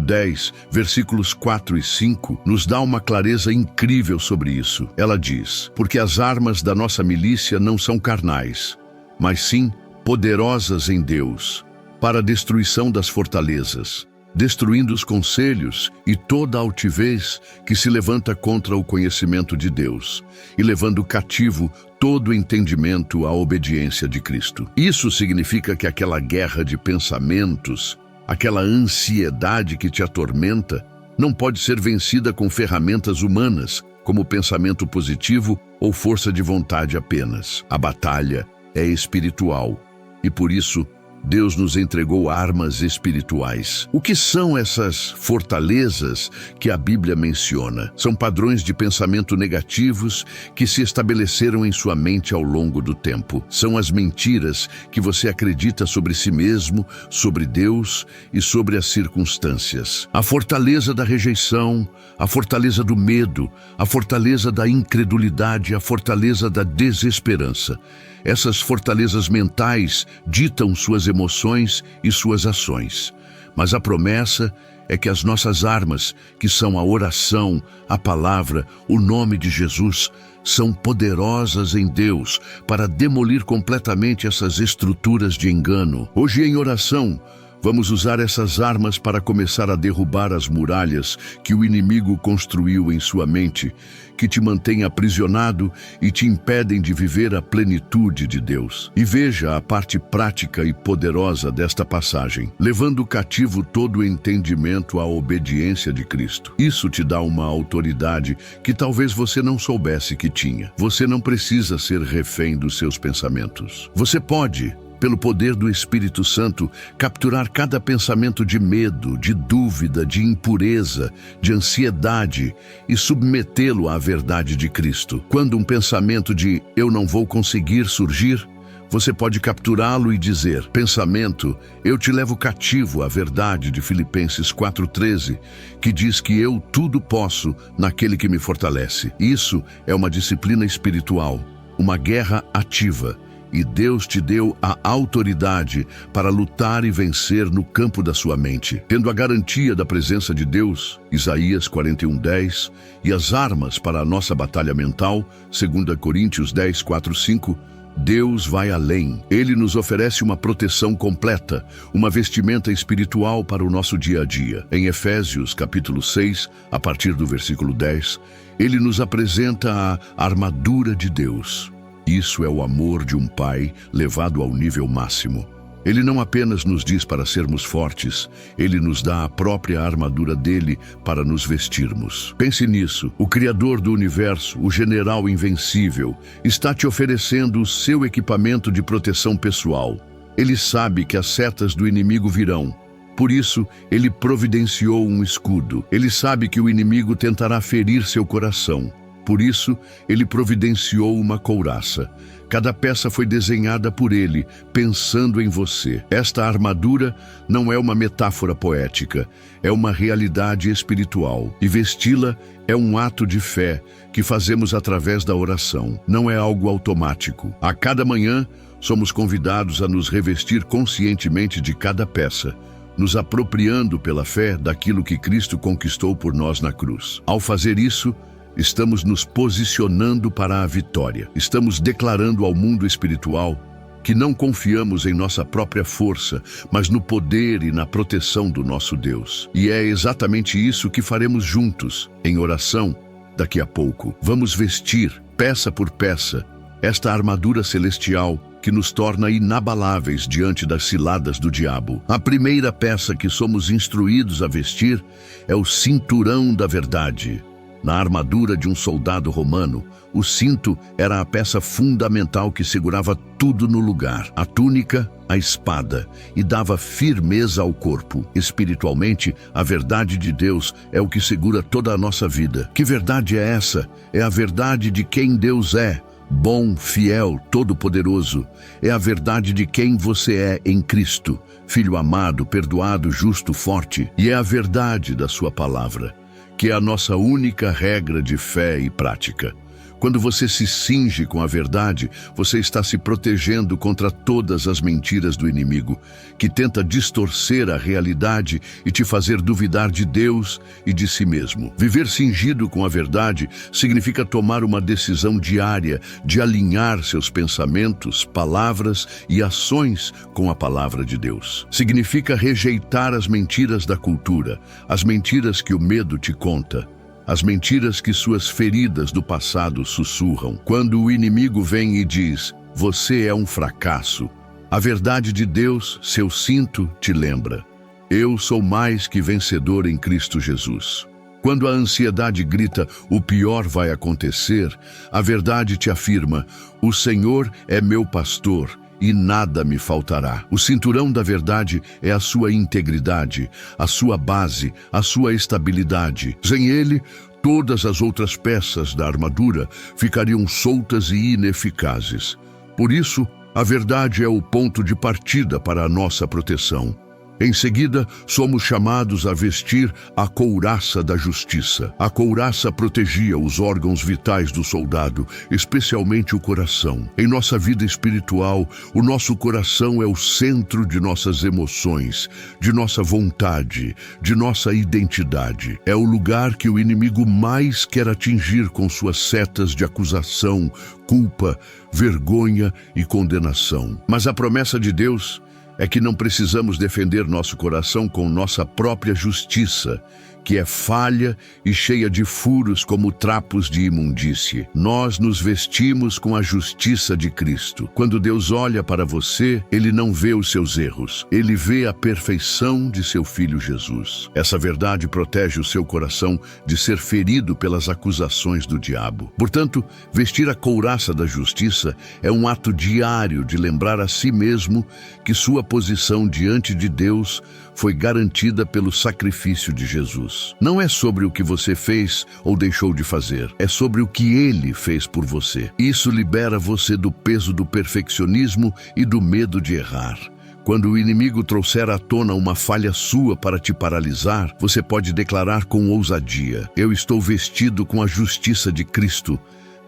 10, versículos 4 e 5, nos dá uma clareza incrível sobre isso. Ela diz, porque as armas da nossa milícia não são carnais, mas sim poderosas em Deus, para a destruição das fortalezas, destruindo os conselhos e toda a altivez que se levanta contra o conhecimento de Deus, e levando cativo todo o entendimento à obediência de Cristo. Isso significa que aquela guerra de pensamentos, aquela ansiedade que te atormenta, não pode ser vencida com ferramentas humanas, como pensamento positivo ou força de vontade apenas. A batalha é espiritual, e por isso Deus nos entregou armas espirituais. O que são essas fortalezas que a Bíblia menciona? São padrões de pensamento negativos que se estabeleceram em sua mente ao longo do tempo. São as mentiras que você acredita sobre si mesmo, sobre Deus e sobre as circunstâncias. A fortaleza da rejeição, a fortaleza do medo, a fortaleza da incredulidade, a fortaleza da desesperança. Essas fortalezas mentais ditam suas emoções e suas ações. Mas a promessa é que as nossas armas, que são a oração, a palavra, o nome de Jesus, são poderosas em Deus para demolir completamente essas estruturas de engano. Hoje, em oração, vamos usar essas armas para começar a derrubar as muralhas que o inimigo construiu em sua mente, que te mantém aprisionado e te impedem de viver a plenitude de Deus. E veja a parte prática e poderosa desta passagem, levando cativo todo o entendimento à obediência de Cristo. Isso te dá uma autoridade que talvez você não soubesse que tinha. Você não precisa ser refém dos seus pensamentos. Você pode, pelo poder do Espírito Santo, capturar cada pensamento de medo, de dúvida, de impureza, de ansiedade e submetê-lo à verdade de Cristo. Quando um pensamento de eu não vou conseguir surgir, você pode capturá-lo e dizer, pensamento, eu te levo cativo à verdade de Filipenses 4,13, que diz que eu tudo posso naquele que me fortalece. Isso é uma disciplina espiritual, uma guerra ativa. E Deus te deu a autoridade para lutar e vencer no campo da sua mente. Tendo a garantia da presença de Deus, Isaías 41:10, e as armas para a nossa batalha mental, 2 Coríntios 10, 4, 5, Deus vai além. Ele nos oferece uma proteção completa, uma vestimenta espiritual para o nosso dia a dia. Em Efésios, capítulo 6, a partir do versículo 10, ele nos apresenta a armadura de Deus. Isso é o amor de um pai levado ao nível máximo. Ele não apenas nos diz para sermos fortes, ele nos dá a própria armadura dele para nos vestirmos. Pense nisso. O Criador do universo, o general invencível, está te oferecendo o seu equipamento de proteção pessoal. Ele sabe que as setas do inimigo virão. Por isso, ele providenciou um escudo. Ele sabe que o inimigo tentará ferir seu coração. Por isso, ele providenciou uma couraça. Cada peça foi desenhada por ele, pensando em você. Esta armadura não é uma metáfora poética, é uma realidade espiritual. E vesti-la é um ato de fé que fazemos através da oração. Não é algo automático. A cada manhã, somos convidados a nos revestir conscientemente de cada peça, nos apropriando pela fé daquilo que Cristo conquistou por nós na cruz. Ao fazer isso, estamos nos posicionando para a vitória. Estamos declarando ao mundo espiritual que não confiamos em nossa própria força, mas no poder e na proteção do nosso Deus. E é exatamente isso que faremos juntos, em oração, daqui a pouco. Vamos vestir, peça por peça, esta armadura celestial que nos torna inabaláveis diante das ciladas do diabo. A primeira peça que somos instruídos a vestir é o cinturão da verdade. Na armadura de um soldado romano, o cinto era a peça fundamental que segurava tudo no lugar. A túnica, a espada, e dava firmeza ao corpo. Espiritualmente, a verdade de Deus é o que segura toda a nossa vida. Que verdade é essa? É a verdade de quem Deus é. Bom, fiel, todo-poderoso. É a verdade de quem você é em Cristo. Filho amado, perdoado, justo, forte. E é a verdade da sua palavra, que é a nossa única regra de fé e prática. Quando você se cinge com a verdade, você está se protegendo contra todas as mentiras do inimigo, que tenta distorcer a realidade e te fazer duvidar de Deus e de si mesmo. Viver cingido com a verdade significa tomar uma decisão diária de alinhar seus pensamentos, palavras e ações com a palavra de Deus. Significa rejeitar as mentiras da cultura, as mentiras que o medo te conta, as mentiras que suas feridas do passado sussurram. Quando o inimigo vem e diz, você é um fracasso, a verdade de Deus, seu cinto, te lembra. Eu sou mais que vencedor em Cristo Jesus. Quando a ansiedade grita, o pior vai acontecer, a verdade te afirma, o Senhor é meu pastor e nada me faltará. O cinturão da verdade é a sua integridade, a sua base, a sua estabilidade. Sem ele, todas as outras peças da armadura ficariam soltas e ineficazes. Por isso, a verdade é o ponto de partida para a nossa proteção. Em seguida, somos chamados a vestir a couraça da justiça. A couraça protegia os órgãos vitais do soldado, especialmente o coração. Em nossa vida espiritual, o nosso coração é o centro de nossas emoções, de nossa vontade, de nossa identidade. É o lugar que o inimigo mais quer atingir com suas setas de acusação, culpa, vergonha e condenação. Mas a promessa de Deus é que não precisamos defender nosso coração com nossa própria justiça, que é falha e cheia de furos como trapos de imundície. Nós nos vestimos com a justiça de Cristo. Quando Deus olha para você, Ele não vê os seus erros. Ele vê a perfeição de seu Filho Jesus. Essa verdade protege o seu coração de ser ferido pelas acusações do diabo. Portanto, vestir a couraça da justiça é um ato diário de lembrar a si mesmo que sua posição diante de Deus foi garantida pelo sacrifício de Jesus. Não é sobre o que você fez ou deixou de fazer, é sobre o que Ele fez por você. Isso libera você do peso do perfeccionismo e do medo de errar. Quando o inimigo trouxer à tona uma falha sua para te paralisar, você pode declarar com ousadia: eu estou vestido com a justiça de Cristo.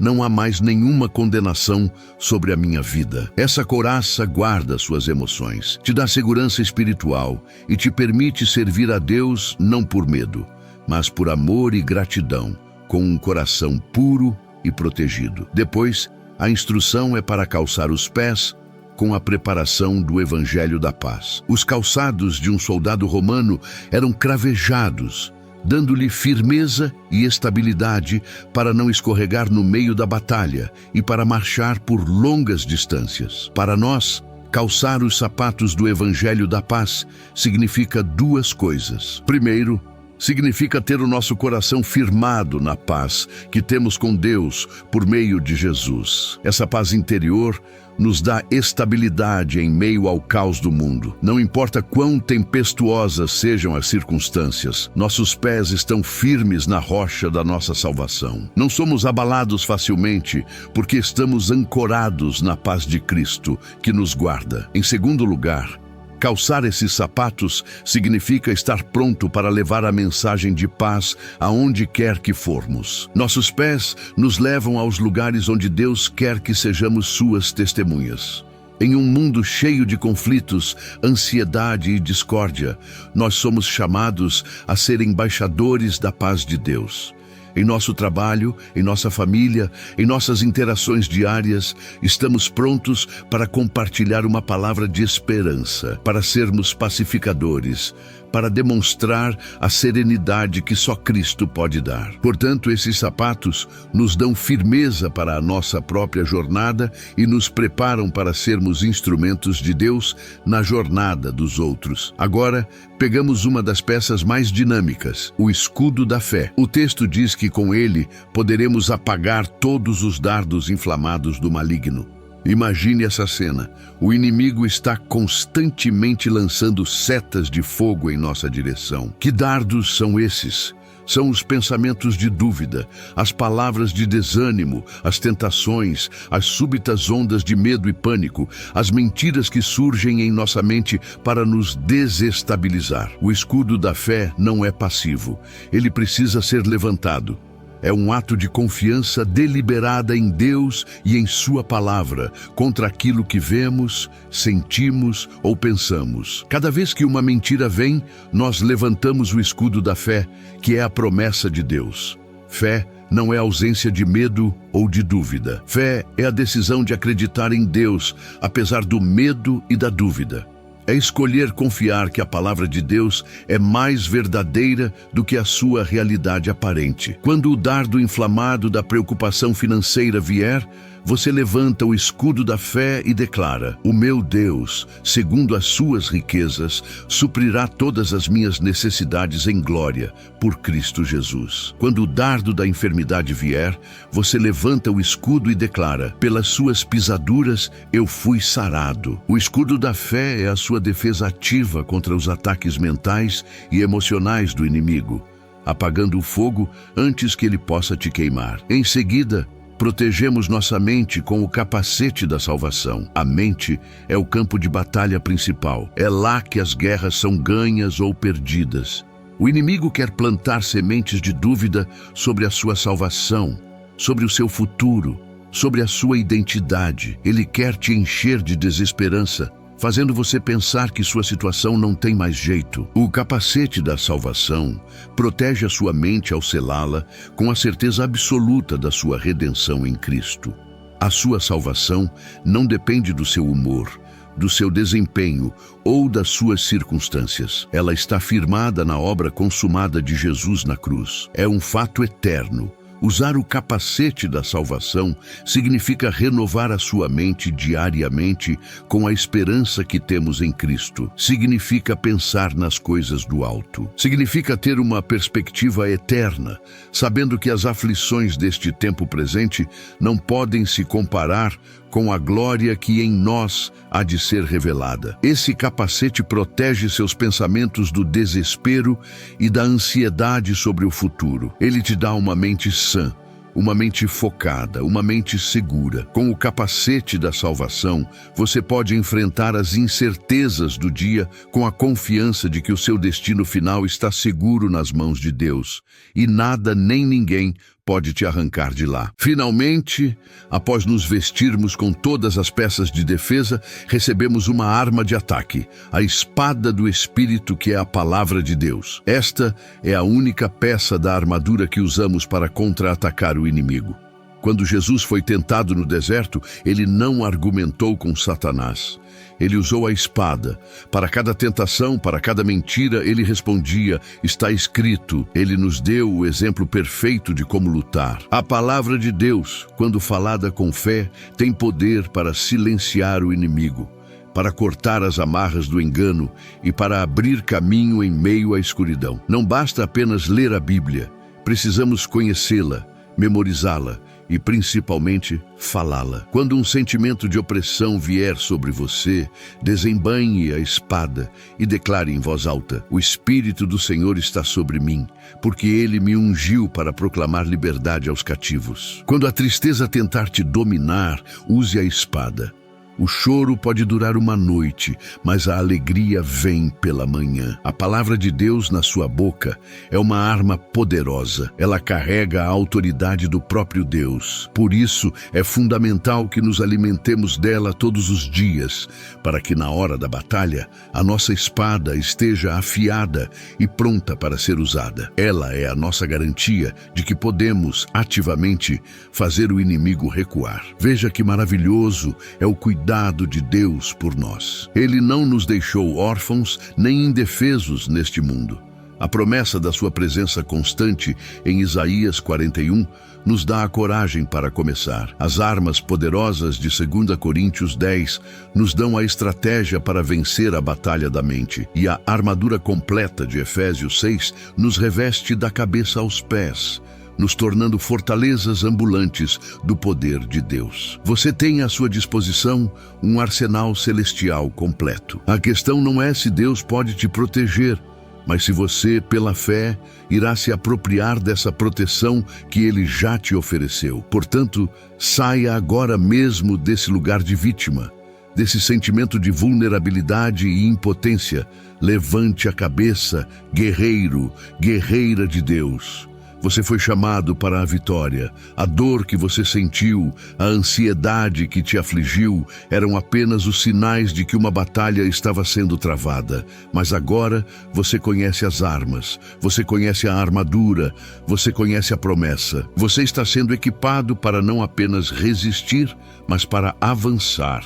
Não há mais nenhuma condenação sobre a minha vida. Essa couraça guarda suas emoções, te dá segurança espiritual e te permite servir a Deus não por medo, mas por amor e gratidão, com um coração puro e protegido. Depois, a instrução é para calçar os pés com a preparação do Evangelho da Paz. Os calçados de um soldado romano eram cravejados, dando-lhe firmeza e estabilidade para não escorregar no meio da batalha e para marchar por longas distâncias. Para nós, calçar os sapatos do Evangelho da Paz significa duas coisas. Primeiro, Significa ter o nosso coração firmado na paz que temos com Deus por meio de Jesus. Essa paz interior nos dá estabilidade em meio ao caos do mundo. Não importa quão tempestuosas sejam as circunstâncias, nossos pés estão firmes na rocha da nossa salvação. Não somos abalados facilmente porque estamos ancorados na paz de Cristo que nos guarda. Em segundo lugar, calçar esses sapatos significa estar pronto para levar a mensagem de paz aonde quer que formos. Nossos pés nos levam aos lugares onde Deus quer que sejamos suas testemunhas. Em um mundo cheio de conflitos, ansiedade e discórdia, nós somos chamados a ser embaixadores da paz de Deus. Em nosso trabalho, em nossa família, em nossas interações diárias, estamos prontos para compartilhar uma palavra de esperança, para sermos pacificadores, para demonstrar a serenidade que só Cristo pode dar. Portanto, esses sapatos nos dão firmeza para a nossa própria jornada e nos preparam para sermos instrumentos de Deus na jornada dos outros. Agora, pegamos uma das peças mais dinâmicas, o escudo da fé. O texto diz que com ele poderemos apagar todos os dardos inflamados do maligno. Imagine essa cena. O inimigo está constantemente lançando setas de fogo em nossa direção. Que dardos são esses? São os pensamentos de dúvida, as palavras de desânimo, as tentações, as súbitas ondas de medo e pânico, as mentiras que surgem em nossa mente para nos desestabilizar. O escudo da fé não é passivo. Ele precisa ser levantado. É um ato de confiança deliberada em Deus e em Sua palavra, contra aquilo que vemos, sentimos ou pensamos. Cada vez que uma mentira vem, nós levantamos o escudo da fé, que é a promessa de Deus. Fé não é ausência de medo ou de dúvida. Fé é a decisão de acreditar em Deus, apesar do medo e da dúvida. É escolher confiar que a palavra de Deus é mais verdadeira do que a sua realidade aparente. Quando o dardo inflamado da preocupação financeira vier, você levanta o escudo da fé e declara: o meu Deus, segundo as suas riquezas, suprirá todas as minhas necessidades em glória, por Cristo Jesus. Quando o dardo da enfermidade vier, você levanta o escudo e declara: pelas suas pisaduras eu fui sarado. O escudo da fé é a sua defesa ativa contra os ataques mentais e emocionais do inimigo, apagando o fogo antes que ele possa te queimar. Em seguida, protegemos nossa mente com o capacete da salvação. A mente é o campo de batalha principal. É lá que as guerras são ganhas ou perdidas. O inimigo quer plantar sementes de dúvida sobre a sua salvação, sobre o seu futuro, sobre a sua identidade. Ele quer te encher de desesperança, fazendo você pensar que sua situação não tem mais jeito. O capacete da salvação protege a sua mente ao selá-la com a certeza absoluta da sua redenção em Cristo. A sua salvação não depende do seu humor, do seu desempenho ou das suas circunstâncias. Ela está firmada na obra consumada de Jesus na cruz. É um fato eterno. Usar o capacete da salvação significa renovar a sua mente diariamente com a esperança que temos em Cristo. Significa pensar nas coisas do alto. Significa ter uma perspectiva eterna, sabendo que as aflições deste tempo presente não podem se comparar com a glória que em nós há de ser revelada. Esse capacete protege seus pensamentos do desespero e da ansiedade sobre o futuro. Ele te dá uma mente sã, uma mente focada, uma mente segura. Com o capacete da salvação, você pode enfrentar as incertezas do dia com a confiança de que o seu destino final está seguro nas mãos de Deus, e nada nem ninguém pode te arrancar de lá. Finalmente, após nos vestirmos com todas as peças de defesa, recebemos uma arma de ataque, a espada do Espírito, que é a palavra de Deus. Esta é a única peça da armadura que usamos para contra-atacar o inimigo. Quando Jesus foi tentado no deserto, ele não argumentou com Satanás. Ele usou a espada. Para cada tentação, para cada mentira, ele respondia: está escrito. Ele nos deu o exemplo perfeito de como lutar. A palavra de Deus, quando falada com fé, tem poder para silenciar o inimigo. para cortar as amarras do engano e para abrir caminho em meio à escuridão. Não basta apenas ler a Bíblia, precisamos conhecê-la, memorizá-la e, principalmente, falá-la. Quando um sentimento de opressão vier sobre você, desembainhe a espada e declare em voz alta: o Espírito do Senhor está sobre mim, porque Ele me ungiu para proclamar liberdade aos cativos. Quando a tristeza tentar te dominar, use a espada. O choro pode durar uma noite, mas a alegria vem pela manhã. A palavra de Deus na sua boca é uma arma poderosa. Ela carrega a autoridade do próprio Deus. Por isso, é fundamental que nos alimentemos dela todos os dias, para que na hora da batalha, a nossa espada esteja afiada e pronta para ser usada. Ela é a nossa garantia de que podemos, ativamente, fazer o inimigo recuar. Veja que maravilhoso é o cuidado de Deus por nós. Ele não nos deixou órfãos nem indefesos neste mundo. A promessa da sua presença constante em Isaías 41 nos dá a coragem para começar. As armas poderosas de 2 Coríntios 10 nos dão a estratégia para vencer a batalha da mente. E a armadura completa de Efésios 6 nos reveste da cabeça aos pés, nos tornando fortalezas ambulantes do poder de Deus. Você tem à sua disposição um arsenal celestial completo. A questão não é se Deus pode te proteger, mas se você, pela fé, irá se apropriar dessa proteção que Ele já te ofereceu. Portanto, saia agora mesmo desse lugar de vítima, desse sentimento de vulnerabilidade e impotência. Levante a cabeça, guerreiro, guerreira de Deus. Você foi chamado para a vitória. A dor que você sentiu, a ansiedade que te afligiu, eram apenas os sinais de que uma batalha estava sendo travada. Mas agora você conhece as armas, você conhece a armadura, você conhece a promessa. Você está sendo equipado para não apenas resistir, mas para avançar.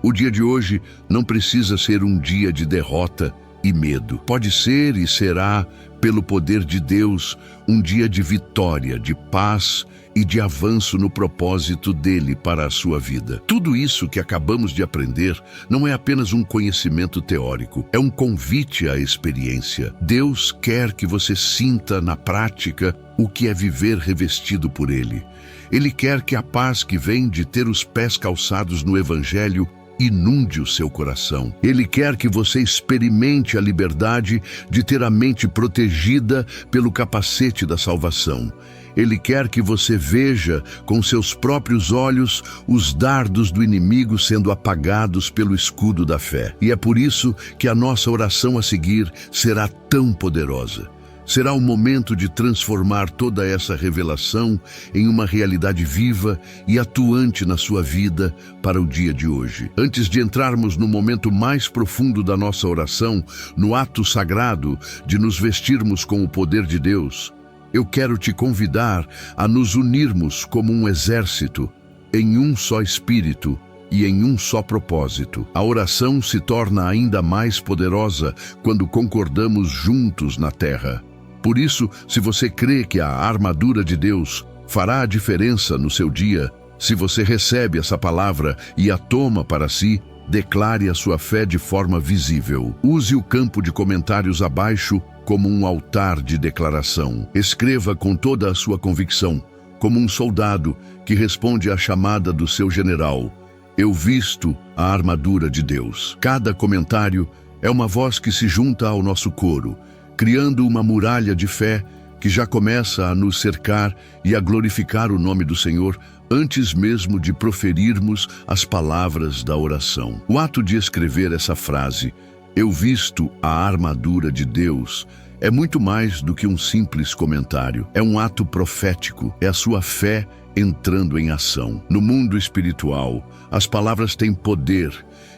O dia de hoje não precisa ser um dia de derrota e medo. Pode ser e será, pelo poder de Deus, um dia de vitória, de paz e de avanço no propósito dele para a sua vida. Tudo isso que acabamos de aprender não é apenas um conhecimento teórico, é um convite à experiência. Deus quer que você sinta na prática o que é viver revestido por ele. Ele quer que a paz que vem de ter os pés calçados no Evangelho inunde o seu coração. Ele quer que você experimente a liberdade de ter a mente protegida pelo capacete da salvação. Ele quer que você veja com seus próprios olhos os dardos do inimigo sendo apagados pelo escudo da fé. E é por isso que a nossa oração a seguir será tão poderosa. Será o momento de transformar toda essa revelação em uma realidade viva e atuante na sua vida para o dia de hoje. Antes de entrarmos no momento mais profundo da nossa oração, no ato sagrado de nos vestirmos com o poder de Deus, eu quero te convidar a nos unirmos como um exército, em um só espírito e em um só propósito. A oração se torna ainda mais poderosa quando concordamos juntos na terra. Por isso, se você crê que a armadura de Deus fará a diferença no seu dia, se você recebe essa palavra e a toma para si, declare a sua fé de forma visível. Use o campo de comentários abaixo como um altar de declaração. Escreva com toda a sua convicção, como um soldado que responde à chamada do seu general: eu visto a armadura de Deus. Cada comentário é uma voz que se junta ao nosso coro, criando uma muralha de fé que já começa a nos cercar e a glorificar o nome do Senhor antes mesmo de proferirmos as palavras da oração. O ato de escrever essa frase, eu visto a armadura de Deus, é muito mais do que um simples comentário. É um ato profético, é a sua fé entrando em ação. No mundo espiritual, as palavras têm poder,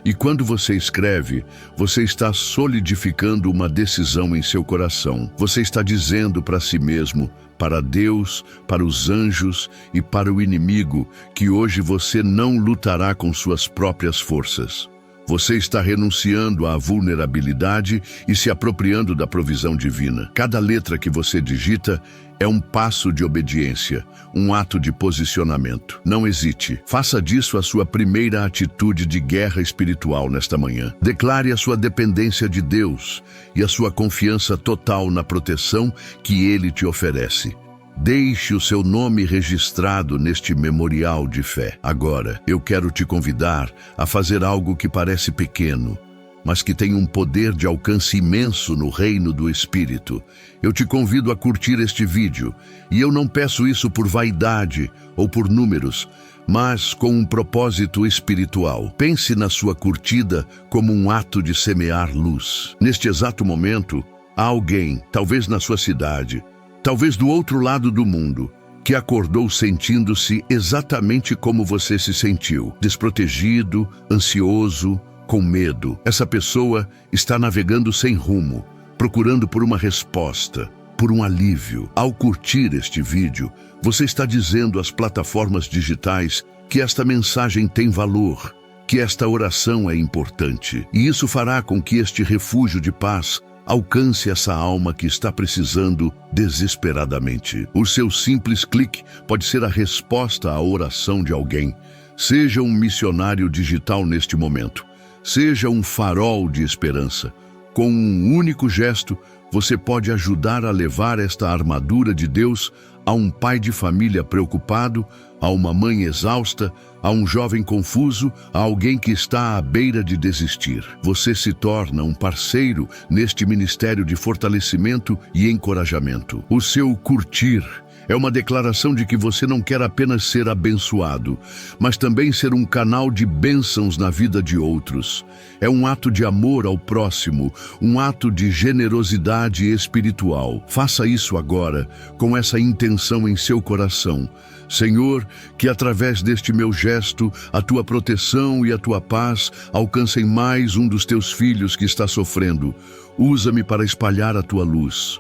e quando você escreve, você está solidificando uma decisão em seu coração. Você está dizendo para si mesmo, para Deus, para os anjos e para o inimigo, que hoje você não lutará com suas próprias forças. Você está renunciando à vulnerabilidade e se apropriando da provisão divina. Cada letra que você digita é um passo de obediência, um ato de posicionamento. Não hesite. Faça disso a sua primeira atitude de guerra espiritual nesta manhã. Declare a sua dependência de Deus e a sua confiança total na proteção que Ele te oferece. Deixe o seu nome registrado neste memorial de fé. Agora, eu quero te convidar a fazer algo que parece pequeno, mas que tem um poder de alcance imenso no reino do Espírito. Eu te convido a curtir este vídeo, e eu não peço isso por vaidade ou por números, mas com um propósito espiritual. Pense na sua curtida como um ato de semear luz. Neste exato momento, há alguém, talvez na sua cidade, talvez do outro lado do mundo, que acordou sentindo-se exatamente como você se sentiu, desprotegido, ansioso, com medo. Essa pessoa está navegando sem rumo, procurando por uma resposta, por um alívio. Ao curtir este vídeo, você está dizendo às plataformas digitais que esta mensagem tem valor, que esta oração é importante. E isso fará com que este refúgio de paz alcance essa alma que está precisando desesperadamente. O seu simples clique pode ser a resposta à oração de alguém. Seja um missionário digital neste momento. Seja um farol de esperança. Com um único gesto, você pode ajudar a levar esta armadura de Deus a um pai de família preocupado, a uma mãe exausta, a um jovem confuso, a alguém que está à beira de desistir. Você se torna um parceiro neste ministério de fortalecimento e encorajamento. O seu curtir é uma declaração de que você não quer apenas ser abençoado, mas também ser um canal de bênçãos na vida de outros. É um ato de amor ao próximo, um ato de generosidade espiritual. Faça isso agora, com essa intenção em seu coração. Senhor, que através deste meu gesto, a tua proteção e a tua paz alcancem mais um dos teus filhos que está sofrendo. Usa-me para espalhar a tua luz.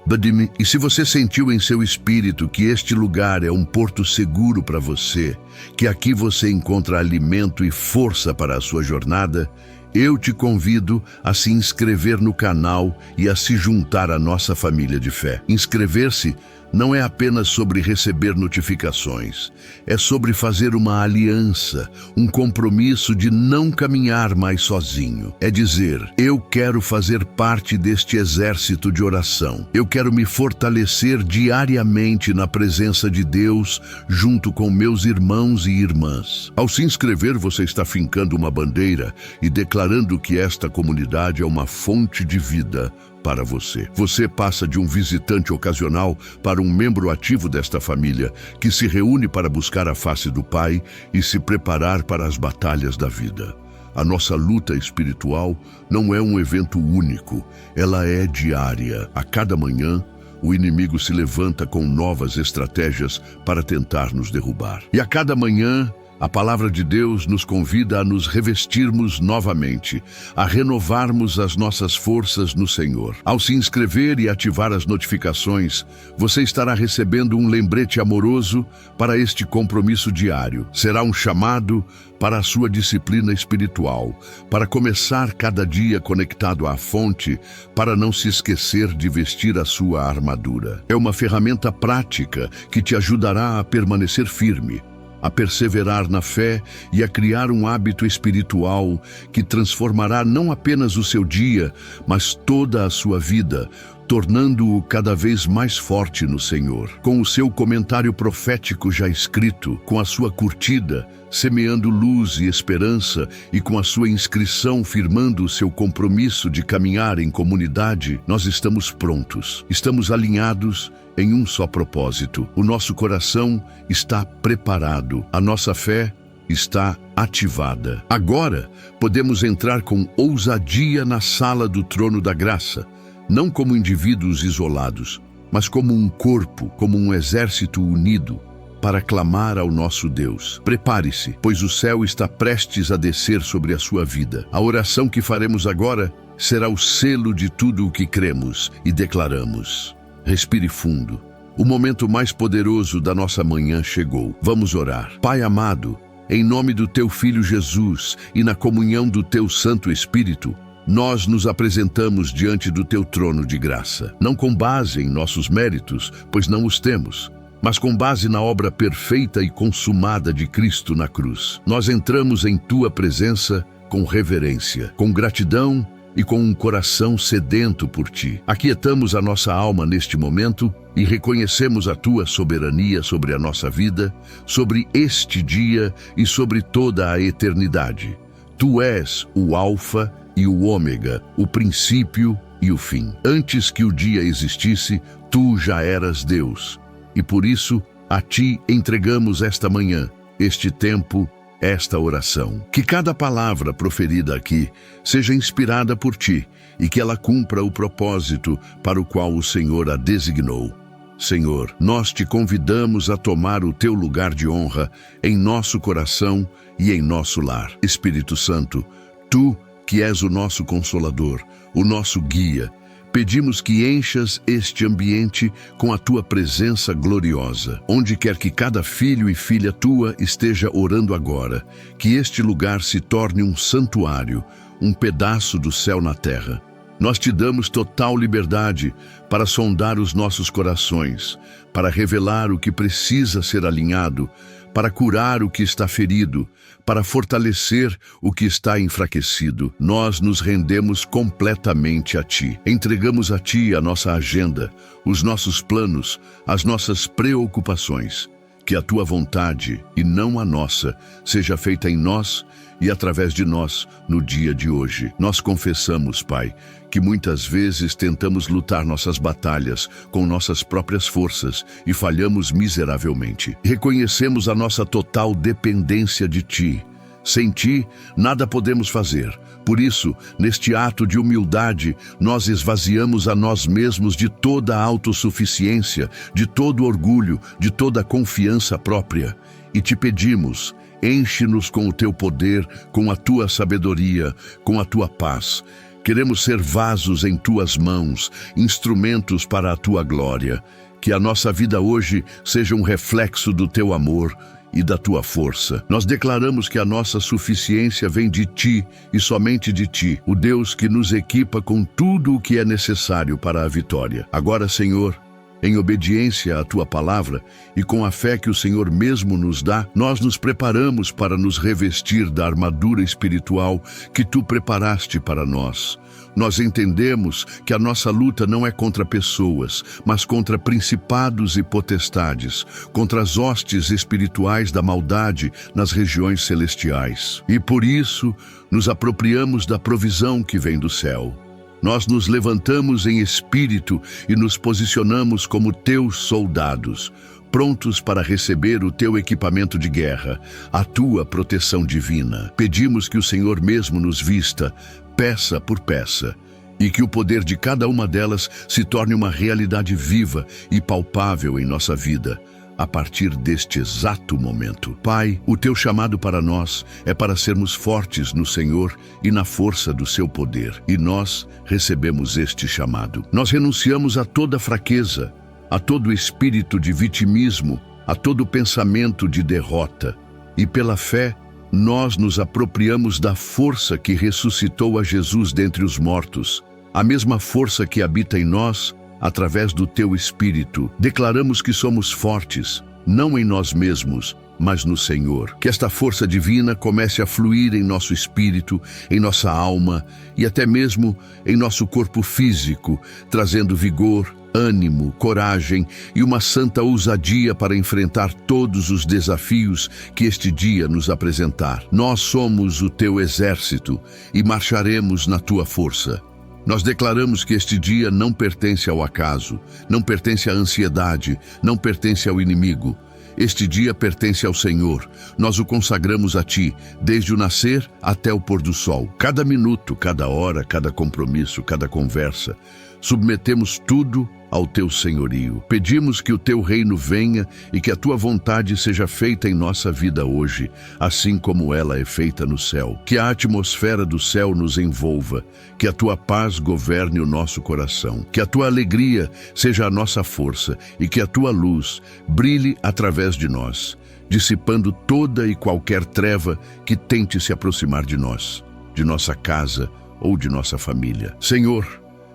E se você sentiu em seu espírito que este lugar é um porto seguro para você, que aqui você encontra alimento e força para a sua jornada, eu te convido a se inscrever no canal e a se juntar à nossa família de fé. Inscrever-se não é apenas sobre receber notificações, é sobre fazer uma aliança, um compromisso de não caminhar mais sozinho. É dizer, eu quero fazer parte deste exército de oração. Eu quero me fortalecer diariamente na presença de Deus, junto com meus irmãos e irmãs. Ao se inscrever, você está fincando uma bandeira e declarando que esta comunidade é uma fonte de vida para você. Você passa de um visitante ocasional para um membro ativo desta família, que se reúne para buscar a face do Pai e se preparar para as batalhas da vida. A nossa luta espiritual não é um evento único, ela é diária. A cada manhã, o inimigo se levanta com novas estratégias para tentar nos derrubar. E a cada manhã, a palavra de Deus nos convida a nos revestirmos novamente, a renovarmos as nossas forças no Senhor. Ao se inscrever e ativar as notificações, você estará recebendo um lembrete amoroso para este compromisso diário. Será um chamado para a sua disciplina espiritual, para começar cada dia conectado à fonte, para não se esquecer de vestir a sua armadura. É uma ferramenta prática que te ajudará a permanecer firme, a perseverar na fé e a criar um hábito espiritual que transformará não apenas o seu dia, mas toda a sua vida, tornando-o cada vez mais forte no Senhor. Com o seu comentário profético já escrito, com a sua curtida, semeando luz e esperança, e com a sua inscrição firmando o seu compromisso de caminhar em comunidade, nós estamos prontos, estamos alinhados em um só propósito. O nosso coração está preparado, a nossa fé está ativada. Agora, podemos entrar com ousadia na sala do trono da graça, não como indivíduos isolados, mas como um corpo, como um exército unido, para clamar ao nosso Deus. Prepare-se, pois o céu está prestes a descer sobre a sua vida. A oração que faremos agora será o selo de tudo o que cremos e declaramos. Respire fundo. O momento mais poderoso da nossa manhã chegou. Vamos orar. Pai amado, em nome do teu Filho Jesus e na comunhão do teu Santo Espírito, nós nos apresentamos diante do teu trono de graça, não com base em nossos méritos, pois não os temos, mas com base na obra perfeita e consumada de Cristo na cruz. Nós entramos em tua presença com reverência, com gratidão e com um coração sedento por ti. Aquietamos a nossa alma neste momento e reconhecemos a tua soberania sobre a nossa vida, sobre este dia e sobre toda a eternidade. Tu és o Alfa e o Ômega, o princípio e o fim. Antes que o dia existisse, tu já eras Deus. E por isso, a ti entregamos esta manhã, este tempo, esta oração. Que cada palavra proferida aqui seja inspirada por ti e que ela cumpra o propósito para o qual o Senhor a designou. Senhor, nós te convidamos a tomar o teu lugar de honra em nosso coração e em nosso lar. Espírito Santo, tu que és o nosso Consolador, o nosso guia, pedimos que enchas este ambiente com a tua presença gloriosa. Onde quer que cada filho e filha tua esteja orando agora, que este lugar se torne um santuário, um pedaço do céu na terra. Nós te damos total liberdade para sondar os nossos corações, para revelar o que precisa ser alinhado, para curar o que está ferido, para fortalecer o que está enfraquecido. Nós nos rendemos completamente a ti. Entregamos a ti a nossa agenda, os nossos planos, as nossas preocupações. Que a tua vontade, e não a nossa, seja feita em nós e através de nós no dia de hoje. Nós confessamos, Pai, que muitas vezes tentamos lutar nossas batalhas com nossas próprias forças e falhamos miseravelmente. Reconhecemos a nossa total dependência de ti. Sem ti, nada podemos fazer. Por isso, neste ato de humildade, nós esvaziamos a nós mesmos de toda a autossuficiência, de todo orgulho, de toda a confiança própria. E te pedimos, enche-nos com o teu poder, com a tua sabedoria, com a tua paz. Queremos ser vasos em tuas mãos, instrumentos para a tua glória. Que a nossa vida hoje seja um reflexo do teu amor e da tua força. Nós declaramos que a nossa suficiência vem de ti e somente de ti, o Deus que nos equipa com tudo o que é necessário para a vitória. Agora, Senhor, em obediência à tua palavra e com a fé que o Senhor mesmo nos dá, nós nos preparamos para nos revestir da armadura espiritual que tu preparaste para nós. Nós entendemos que a nossa luta não é contra pessoas, mas contra principados e potestades, contra as hostes espirituais da maldade nas regiões celestiais. E por isso, nos apropriamos da provisão que vem do céu. Nós nos levantamos em espírito e nos posicionamos como teus soldados, prontos para receber o teu equipamento de guerra, a tua proteção divina. Pedimos que o Senhor mesmo nos vista, peça por peça, e que o poder de cada uma delas se torne uma realidade viva e palpável em nossa vida, a partir deste exato momento. Pai, o teu chamado para nós é para sermos fortes no Senhor e na força do seu poder, e nós recebemos este chamado. Nós renunciamos a toda fraqueza, a todo espírito de vitimismo, a todo pensamento de derrota, e pela fé, nós nos apropriamos da força que ressuscitou a Jesus dentre os mortos, a mesma força que habita em nós, através do teu Espírito. Declaramos que somos fortes, não em nós mesmos, mas no Senhor. Que esta força divina comece a fluir em nosso espírito, em nossa alma e até mesmo em nosso corpo físico, trazendo vigor, ânimo, coragem e uma santa ousadia para enfrentar todos os desafios que este dia nos apresentar. Nós somos o teu exército e marcharemos na tua força. Nós declaramos que este dia não pertence ao acaso, não pertence à ansiedade, não pertence ao inimigo. Este dia pertence ao Senhor. Nós o consagramos a ti, desde o nascer até o pôr do sol. Cada minuto, cada hora, cada compromisso, cada conversa, submetemos tudo ao teu senhorio. Pedimos que o teu reino venha e que a tua vontade seja feita em nossa vida hoje, assim como ela é feita no céu. Que a atmosfera do céu nos envolva, que a tua paz governe o nosso coração, que a tua alegria seja a nossa força e que a tua luz brilhe através de nós. dissipando toda e qualquer treva que tente se aproximar de nós, de nossa casa ou de nossa família. Senhor,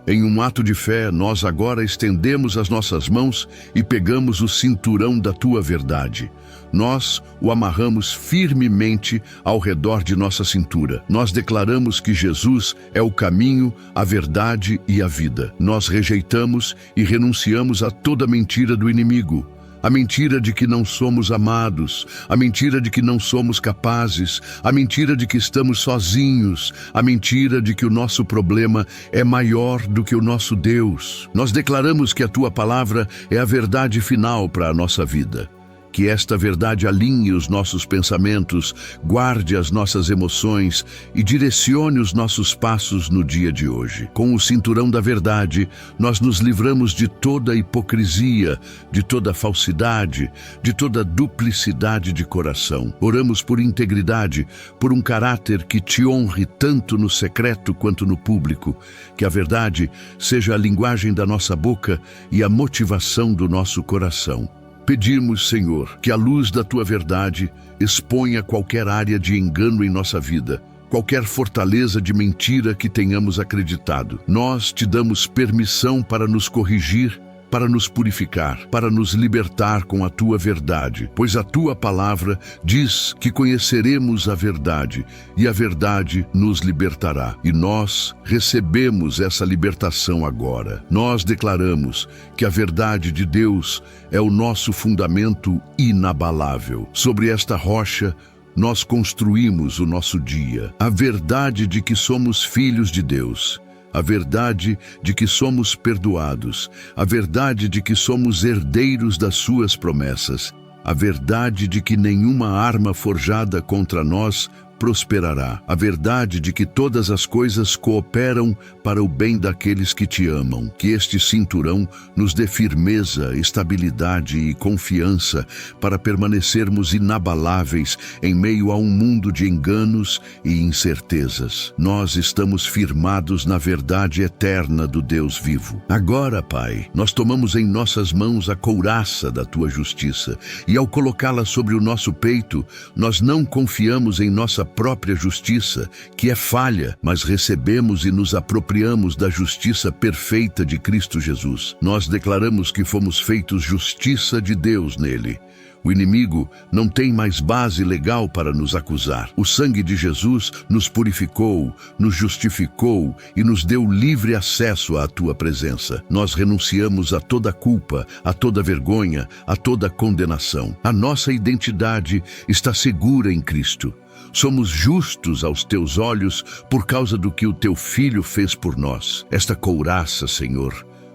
em um ato de fé, nós agora estendemos as nossas mãos e pegamos o cinturão da Tua verdade. Nós o amarramos firmemente ao redor de nossa cintura. Nós declaramos que Jesus é o caminho, a verdade e a vida. Nós rejeitamos e renunciamos a toda mentira do inimigo. A mentira de que não somos amados, a mentira de que não somos capazes, a mentira de que estamos sozinhos, a mentira de que o nosso problema é maior do que o nosso Deus. Nós declaramos que a Tua palavra é a verdade final para a nossa vida. Que esta verdade alinhe os nossos pensamentos, guarde as nossas emoções e direcione os nossos passos no dia de hoje. Com o cinturão da verdade, nós nos livramos de toda hipocrisia, de toda falsidade, de toda duplicidade de coração. Oramos por integridade, por um caráter que Te honre tanto no secreto quanto no público. Que a verdade seja a linguagem da nossa boca e a motivação do nosso coração. Pedimos, Senhor, que a luz da Tua verdade exponha qualquer área de engano em nossa vida, qualquer fortaleza de mentira que tenhamos acreditado. Nós Te damos permissão para nos corrigir, para nos purificar, para nos libertar com a Tua verdade, pois a Tua palavra diz que conheceremos a verdade e a verdade nos libertará. E nós recebemos essa libertação agora. Nós declaramos que a verdade de Deus é o nosso fundamento inabalável. Sobre esta rocha, nós construímos o nosso dia. A verdade de que somos filhos de Deus. A verdade de que somos perdoados, a verdade de que somos herdeiros das suas promessas, a verdade de que nenhuma arma forjada contra nós prosperará, a verdade de que todas as coisas cooperam para o bem daqueles que Te amam. Que este cinturão nos dê firmeza, estabilidade e confiança para permanecermos inabaláveis em meio a um mundo de enganos e incertezas. Nós estamos firmados na verdade eterna do Deus vivo. Agora, Pai, nós tomamos em nossas mãos a couraça da Tua justiça e ao colocá-la sobre o nosso peito, nós não confiamos em nossa própria justiça, que é falha, mas recebemos e nos apropriamos da justiça perfeita de Cristo Jesus. Nós declaramos que fomos feitos justiça de Deus nele. O inimigo não tem mais base legal para nos acusar. O sangue de Jesus nos purificou, nos justificou e nos deu livre acesso à Tua presença. Nós renunciamos a toda culpa, a toda vergonha, a toda condenação. A nossa identidade está segura em Cristo. Somos justos aos Teus olhos por causa do que o Teu Filho fez por nós. Esta couraça, Senhor,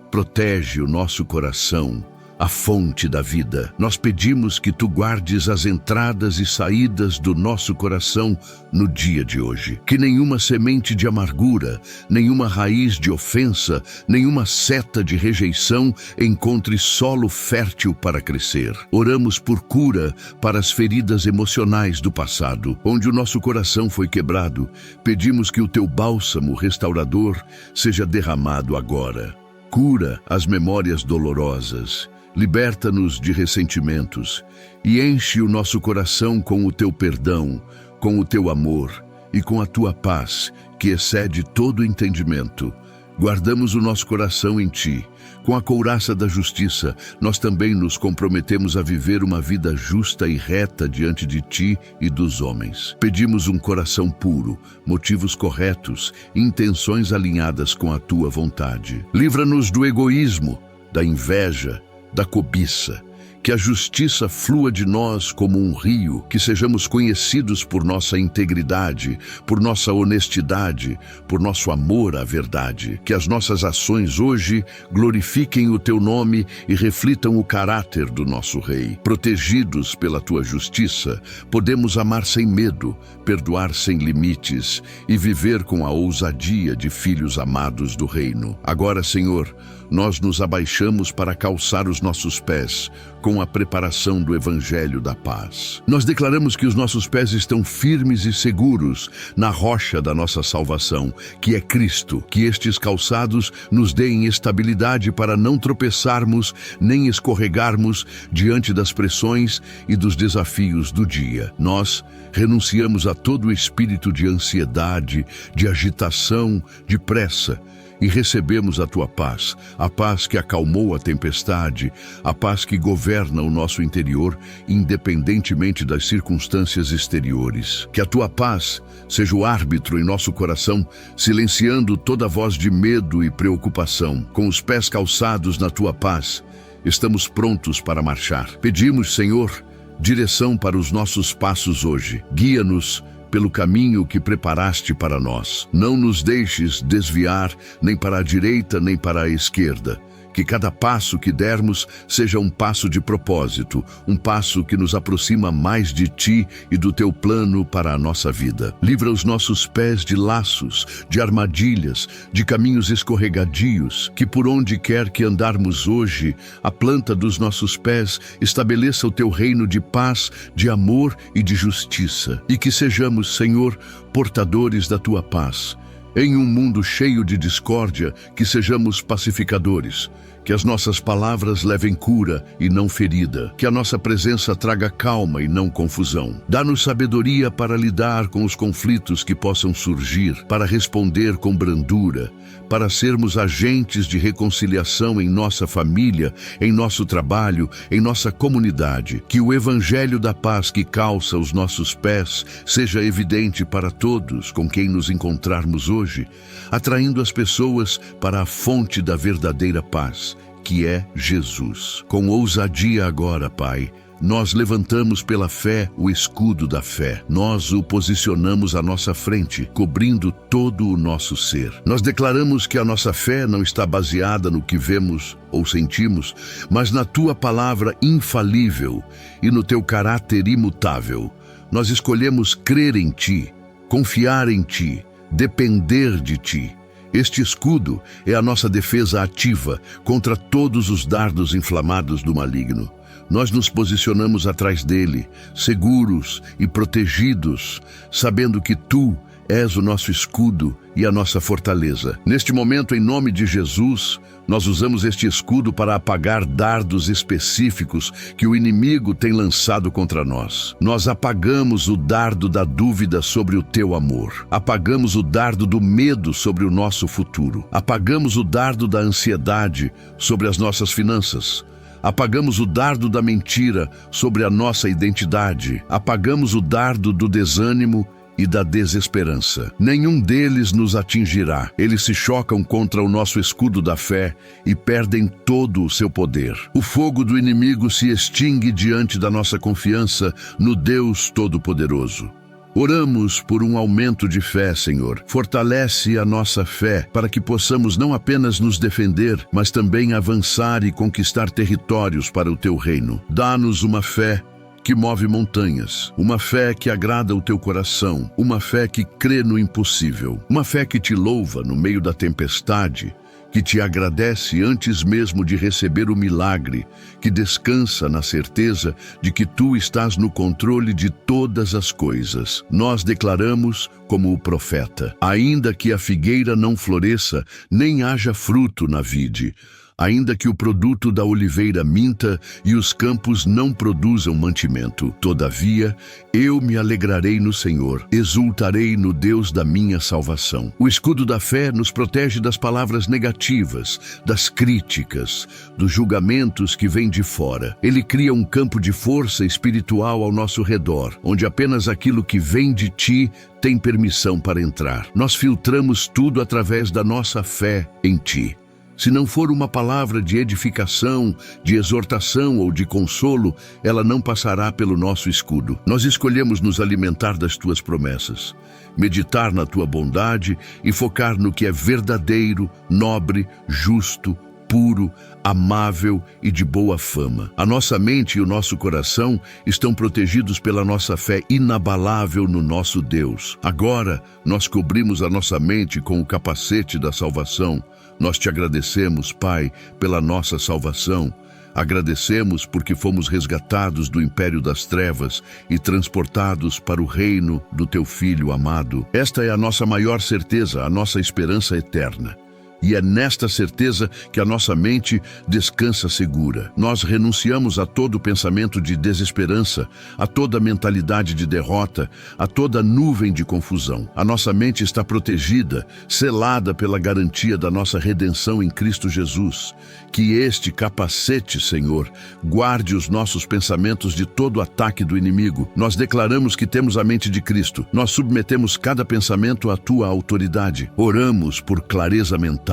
protege o nosso coração, a fonte da vida. Nós pedimos que Tu guardes as entradas e saídas do nosso coração no dia de hoje. Que nenhuma semente de amargura, nenhuma raiz de ofensa, nenhuma seta de rejeição encontre solo fértil para crescer. Oramos por cura para as feridas emocionais do passado, onde o nosso coração foi quebrado. Pedimos que o Teu bálsamo restaurador seja derramado agora. Cura as memórias dolorosas. Liberta-nos de ressentimentos e enche o nosso coração com o Teu perdão, com o Teu amor e com a Tua paz, que excede todo entendimento. Guardamos o nosso coração em Ti. Com a couraça da justiça, nós também nos comprometemos a viver uma vida justa e reta diante de Ti e dos homens. Pedimos um coração puro, motivos corretos, intenções alinhadas com a Tua vontade. Livra-nos do egoísmo, da inveja, da cobiça. Que a justiça flua de nós como um rio, que sejamos conhecidos por nossa integridade, por nossa honestidade, por nosso amor à verdade. Que as nossas ações hoje glorifiquem o Teu nome e reflitam o caráter do nosso Rei. Protegidos pela Tua justiça, podemos amar sem medo, perdoar sem limites e viver com a ousadia de filhos amados do reino. Agora, Senhor, nós nos abaixamos para calçar os nossos pés com a preparação do Evangelho da paz. Nós declaramos que os nossos pés estão firmes e seguros na rocha da nossa salvação, que é Cristo, que estes calçados nos deem estabilidade para não tropeçarmos nem escorregarmos diante das pressões e dos desafios do dia. Nós renunciamos a todo espírito de ansiedade, de agitação, de pressa, e recebemos a tua paz, a paz que acalmou a tempestade, a paz que governa o nosso interior, independentemente das circunstâncias exteriores. Que a tua paz seja o árbitro em nosso coração, silenciando toda voz de medo e preocupação. Com os pés calçados na tua paz, estamos prontos para marchar. Pedimos, Senhor, direção para os nossos passos hoje. Guia-nos pelo caminho que preparaste para nós. Não nos deixes desviar nem para a direita nem para a esquerda. Que cada passo que dermos seja um passo de propósito, um passo que nos aproxima mais de Ti e do Teu plano para a nossa vida. Livra os nossos pés de laços, de armadilhas, de caminhos escorregadios, que por onde quer que andarmos hoje, a planta dos nossos pés estabeleça o Teu reino de paz, de amor e de justiça. E que sejamos, Senhor, portadores da Tua paz. Em um mundo cheio de discórdia, que sejamos pacificadores, que as nossas palavras levem cura e não ferida, que a nossa presença traga calma e não confusão. Dá-nos sabedoria para lidar com os conflitos que possam surgir, para responder com brandura, para sermos agentes de reconciliação em nossa família, em nosso trabalho, em nossa comunidade. Que o Evangelho da paz que calça os nossos pés seja evidente para todos com quem nos encontrarmos hoje, atraindo as pessoas para a fonte da verdadeira paz, que é Jesus. Com ousadia agora, Pai, nós levantamos pela fé o escudo da fé. Nós o posicionamos à nossa frente, cobrindo todo o nosso ser. Nós declaramos que a nossa fé não está baseada no que vemos ou sentimos, mas na Tua palavra infalível e no Teu caráter imutável. Nós escolhemos crer em Ti, confiar em Ti, depender de Ti. Este escudo é a nossa defesa ativa contra todos os dardos inflamados do maligno. Nós nos posicionamos atrás dele, seguros e protegidos, sabendo que Tu és o nosso escudo e a nossa fortaleza. Neste momento, em nome de Jesus, nós usamos este escudo para apagar dardos específicos que o inimigo tem lançado contra nós. Nós apagamos o dardo da dúvida sobre o Teu amor. Apagamos o dardo do medo sobre o nosso futuro. Apagamos o dardo da ansiedade sobre as nossas finanças. Apagamos o dardo da mentira sobre a nossa identidade. Apagamos o dardo do desânimo e da desesperança. Nenhum deles nos atingirá. Eles se chocam contra o nosso escudo da fé e perdem todo o seu poder. O fogo do inimigo se extingue diante da nossa confiança no Deus Todo-Poderoso. Oramos por um aumento de fé, Senhor. Fortalece a nossa fé para que possamos não apenas nos defender, mas também avançar e conquistar territórios para o Teu reino. Dá-nos uma fé que move montanhas, uma fé que agrada o Teu coração, uma fé que crê no impossível, uma fé que Te louva no meio da tempestade, que Te agradece antes mesmo de receber o milagre, que descansa na certeza de que Tu estás no controle de todas as coisas. Nós declaramos, como o profeta, ainda que a figueira não floresça, nem haja fruto na vide, ainda que o produto da oliveira minta e os campos não produzam mantimento. Todavia, eu me alegrarei no Senhor, exultarei no Deus da minha salvação. O escudo da fé nos protege das palavras negativas, das críticas, dos julgamentos que vêm de fora. Ele cria um campo de força espiritual ao nosso redor, onde apenas aquilo que vem de Ti tem permissão para entrar. Nós filtramos tudo através da nossa fé em Ti. Se não for uma palavra de edificação, de exortação ou de consolo, ela não passará pelo nosso escudo. Nós escolhemos nos alimentar das Tuas promessas, meditar na Tua bondade e focar no que é verdadeiro, nobre, justo, puro, amável e de boa fama. A nossa mente e o nosso coração estão protegidos pela nossa fé inabalável no nosso Deus. Agora, nós cobrimos a nossa mente com o capacete da salvação. Nós te agradecemos, Pai, pela nossa salvação. Agradecemos porque fomos resgatados do império das trevas e transportados para o reino do teu Filho amado. Esta é a nossa maior certeza, a nossa esperança eterna. E é nesta certeza que a nossa mente descansa segura. Nós renunciamos a todo pensamento de desesperança, a toda mentalidade de derrota, a toda nuvem de confusão. A nossa mente está protegida, selada pela garantia da nossa redenção em Cristo Jesus. Que este capacete, Senhor, guarde os nossos pensamentos de todo ataque do inimigo. Nós declaramos que temos a mente de Cristo. Nós submetemos cada pensamento à tua autoridade. Oramos por clareza mental,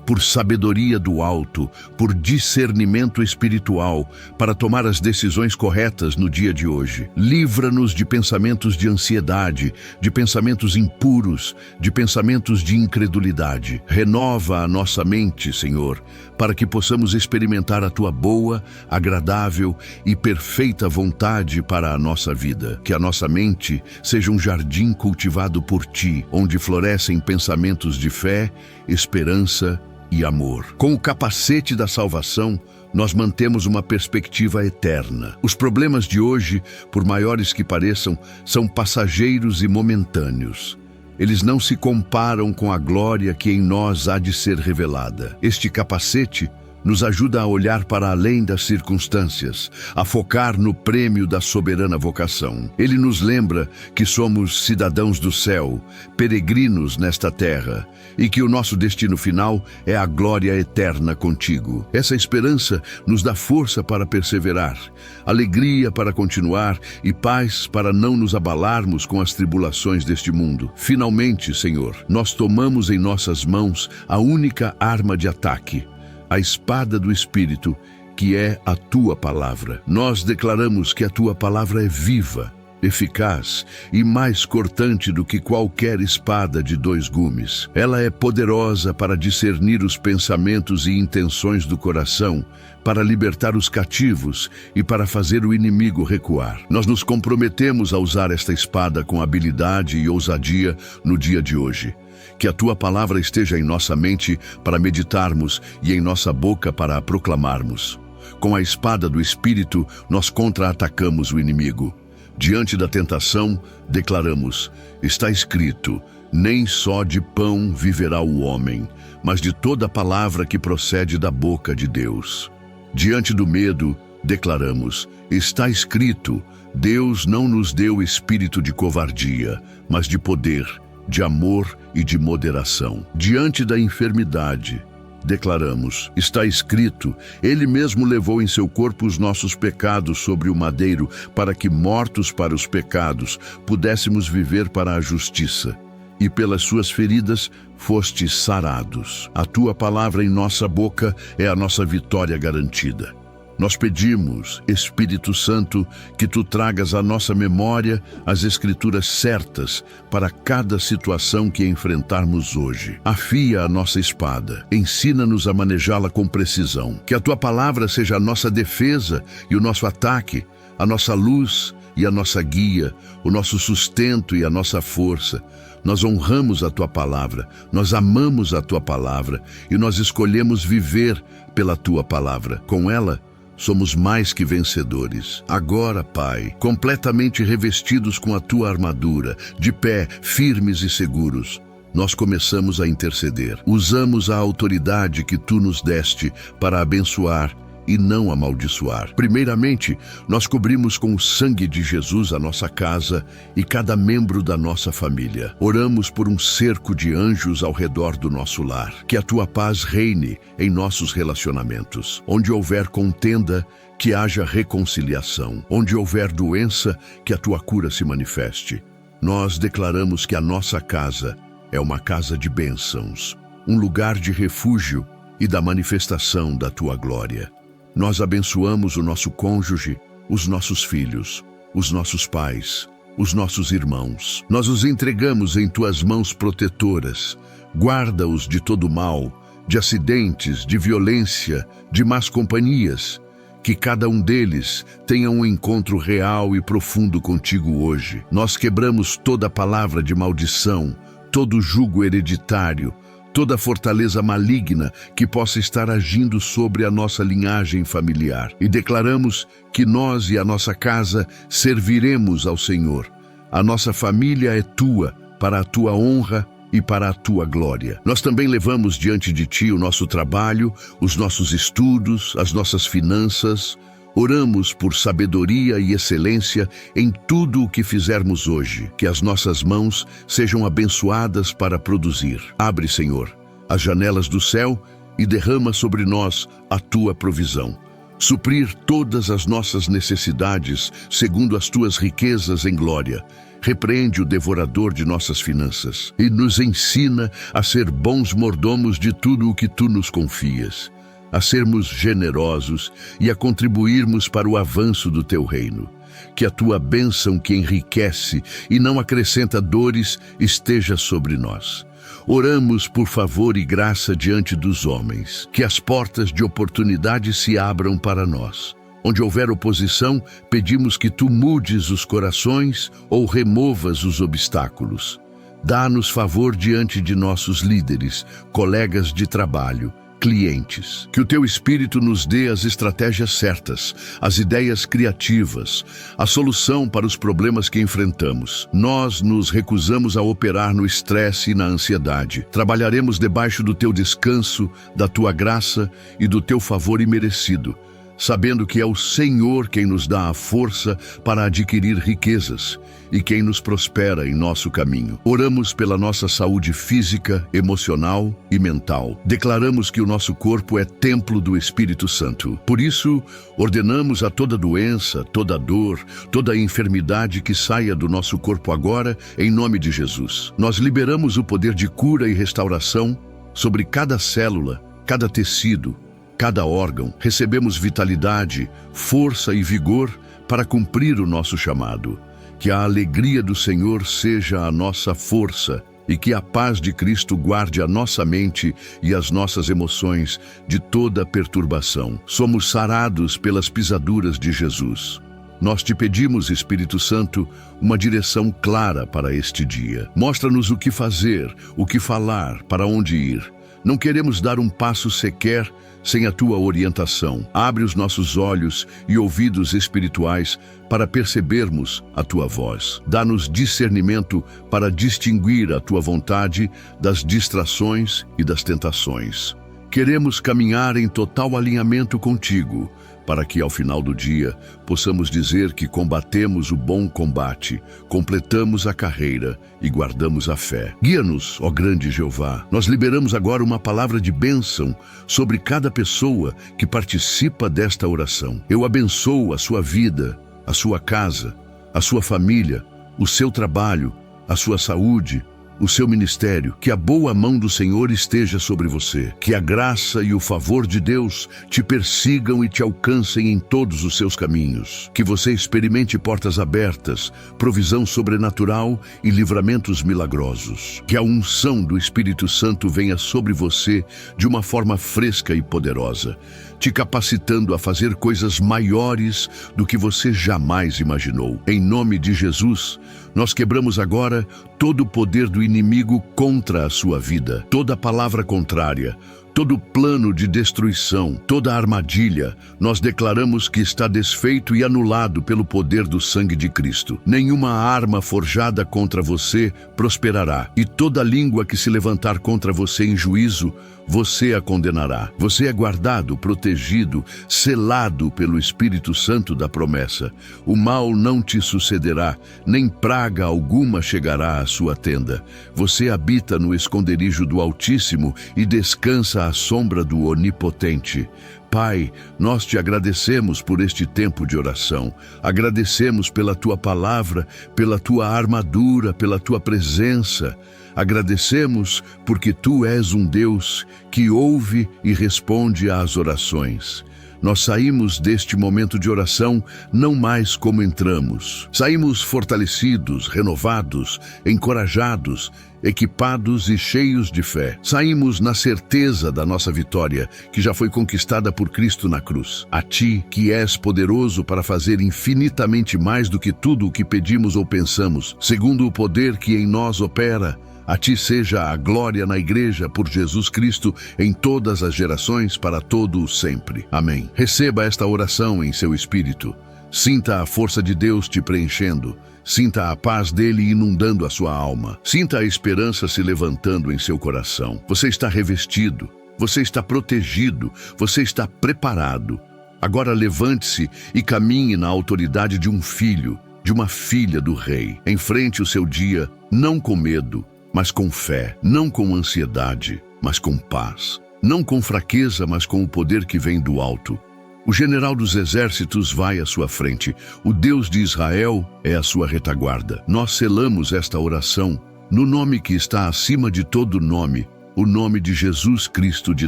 por sabedoria do alto, por discernimento espiritual, para tomar as decisões corretas no dia de hoje. Livra-nos de pensamentos de ansiedade, de pensamentos impuros, de pensamentos de incredulidade. Renova a nossa mente, Senhor, para que possamos experimentar a tua boa, agradável e perfeita vontade para a nossa vida. Que a nossa mente seja um jardim cultivado por ti, onde florescem pensamentos de fé, esperança e amor. Com o capacete da salvação, nós mantemos uma perspectiva eterna. Os problemas de hoje, por maiores que pareçam, são passageiros e momentâneos. Eles não se comparam com a glória que em nós há de ser revelada. Este capacete nos ajuda a olhar para além das circunstâncias, a focar no prêmio da soberana vocação. Ele nos lembra que somos cidadãos do céu, peregrinos nesta terra, e que o nosso destino final é a glória eterna contigo. Essa esperança nos dá força para perseverar, alegria para continuar e paz para não nos abalarmos com as tribulações deste mundo. Finalmente, Senhor, nós tomamos em nossas mãos a única arma de ataque, a espada do Espírito, que é a tua palavra. Nós declaramos que a tua palavra é viva, eficaz e mais cortante do que qualquer espada de 2 gumes. Ela é poderosa para discernir os pensamentos e intenções do coração, para libertar os cativos e para fazer o inimigo recuar. Nós nos comprometemos a usar esta espada com habilidade e ousadia no dia de hoje. Que a tua palavra esteja em nossa mente para meditarmos e em nossa boca para a proclamarmos. Com a espada do Espírito, nós contra-atacamos o inimigo. Diante da tentação, declaramos: está escrito, nem só de pão viverá o homem, mas de toda palavra que procede da boca de Deus. Diante do medo, declaramos: está escrito, Deus não nos deu espírito de covardia, mas de poder, de amor e de moderação. Diante da enfermidade, declaramos: está escrito, Ele mesmo levou em seu corpo os nossos pecados sobre o madeiro, para que, mortos para os pecados, pudéssemos viver para a justiça. E pelas suas feridas fostes sarados. A tua palavra em nossa boca é a nossa vitória garantida. Nós pedimos, Espírito Santo, que tu tragas à nossa memória as escrituras certas para cada situação que enfrentarmos hoje. Afia a nossa espada, ensina-nos a manejá-la com precisão. Que a tua palavra seja a nossa defesa e o nosso ataque, a nossa luz e a nossa guia, o nosso sustento e a nossa força. Nós honramos a tua palavra, nós amamos a tua palavra e nós escolhemos viver pela tua palavra. Com ela, somos mais que vencedores. Agora, Pai, completamente revestidos com a tua armadura, de pé, firmes e seguros, nós começamos a interceder. Usamos a autoridade que tu nos deste para abençoar e não amaldiçoar. Primeiramente, nós cobrimos com o sangue de Jesus a nossa casa e cada membro da nossa família. Oramos por um cerco de anjos ao redor do nosso lar. Que a tua paz reine em nossos relacionamentos. Onde houver contenda, que haja reconciliação. Onde houver doença, que a tua cura se manifeste. Nós declaramos que a nossa casa é uma casa de bênçãos, um lugar de refúgio e da manifestação da tua glória. Nós abençoamos o nosso cônjuge, os nossos filhos, os nossos pais, os nossos irmãos. Nós os entregamos em tuas mãos protetoras. Guarda-os de todo mal, de acidentes, de violência, de más companhias. Que cada um deles tenha um encontro real e profundo contigo hoje. Nós quebramos toda palavra de maldição, todo jugo hereditário, toda fortaleza maligna que possa estar agindo sobre a nossa linhagem familiar. E declaramos que nós e a nossa casa serviremos ao Senhor. A nossa família é tua, para a tua honra e para a tua glória. Nós também levamos diante de ti o nosso trabalho, os nossos estudos, as nossas finanças. Oramos por sabedoria e excelência em tudo o que fizermos hoje, que as nossas mãos sejam abençoadas para produzir. Abre, Senhor, as janelas do céu e derrama sobre nós a tua provisão. Suprir todas as nossas necessidades segundo as tuas riquezas em glória. Repreende o devorador de nossas finanças e nos ensina a ser bons mordomos de tudo o que tu nos confias, a sermos generosos e a contribuirmos para o avanço do teu reino. Que a tua bênção que enriquece e não acrescenta dores esteja sobre nós. Oramos por favor e graça diante dos homens, que as portas de oportunidade se abram para nós. Onde houver oposição, pedimos que tu mudes os corações ou removas os obstáculos. Dá-nos favor diante de nossos líderes, colegas de trabalho, clientes. Que o teu Espírito nos dê as estratégias certas, as ideias criativas, a solução para os problemas que enfrentamos. Nós nos recusamos a operar no estresse e na ansiedade. Trabalharemos debaixo do teu descanso, da tua graça e do teu favor imerecido, sabendo que é o Senhor quem nos dá a força para adquirir riquezas e quem nos prospera em nosso caminho. Oramos pela nossa saúde física, emocional e mental. Declaramos que o nosso corpo é templo do Espírito Santo. Por isso, ordenamos a toda doença, toda dor, toda enfermidade que saia do nosso corpo agora, em nome de Jesus. Nós liberamos o poder de cura e restauração sobre cada célula, cada tecido, cada órgão. Recebemos vitalidade, força e vigor para cumprir o nosso chamado. Que a alegria do Senhor seja a nossa força e que a paz de Cristo guarde a nossa mente e as nossas emoções de toda perturbação. Somos sarados pelas pisaduras de Jesus. Nós te pedimos, Espírito Santo, uma direção clara para este dia. Mostra-nos o que fazer, o que falar, para onde ir. Não queremos dar um passo sequer sem a tua orientação. Abre os nossos olhos e ouvidos espirituais para percebermos a tua voz. Dá-nos discernimento para distinguir a tua vontade das distrações e das tentações. Queremos caminhar em total alinhamento contigo, para que ao final do dia possamos dizer que combatemos o bom combate, completamos a carreira e guardamos a fé. Guia-nos, ó grande Jeová. Nós liberamos agora uma palavra de bênção sobre cada pessoa que participa desta oração. Eu abençoo a sua vida, a sua casa, a sua família, o seu trabalho, a sua saúde, o seu ministério. Que a boa mão do Senhor esteja sobre você. Que a graça e o favor de Deus te persigam e te alcancem em todos os seus caminhos. Que você experimente portas abertas, provisão sobrenatural e livramentos milagrosos. Que a unção do Espírito Santo venha sobre você de uma forma fresca e poderosa, te capacitando a fazer coisas maiores do que você jamais imaginou. Em nome de Jesus, nós quebramos agora todo o poder do inimigo contra a sua vida, toda palavra contrária, todo plano de destruição, toda armadilha. Nós declaramos que está desfeito e anulado pelo poder do sangue de Cristo. Nenhuma arma forjada contra você prosperará, e toda língua que se levantar contra você em juízo, você a condenará. Você é guardado, protegido, selado pelo Espírito Santo da promessa. O mal não te sucederá, nem praga alguma chegará à sua tenda. Você habita no esconderijo do Altíssimo e descansa à sombra do Onipotente. Pai, nós te agradecemos por este tempo de oração. Agradecemos pela tua palavra, pela tua armadura, pela tua presença. Agradecemos porque tu és um Deus que ouve e responde às orações. Nós saímos deste momento de oração não mais como entramos. Saímos fortalecidos, renovados, encorajados, equipados e cheios de fé. Saímos na certeza da nossa vitória, que já foi conquistada por Cristo na cruz. A ti, que és poderoso para fazer infinitamente mais do que tudo o que pedimos ou pensamos, segundo o poder que em nós opera, a ti seja a glória na igreja por Jesus Cristo em todas as gerações, para todo o sempre. Amém. Receba esta oração em seu espírito. Sinta a força de Deus te preenchendo. Sinta a paz dele inundando a sua alma. Sinta a esperança se levantando em seu coração. Você está revestido, você está protegido, você está preparado. Agora levante-se e caminhe na autoridade de um filho, de uma filha do Rei. Enfrente o seu dia, não com medo, mas com fé, não com ansiedade, mas com paz, não com fraqueza, mas com o poder que vem do alto. O general dos exércitos vai à sua frente, o Deus de Israel é a sua retaguarda. Nós selamos esta oração no nome que está acima de todo nome, o nome de Jesus Cristo de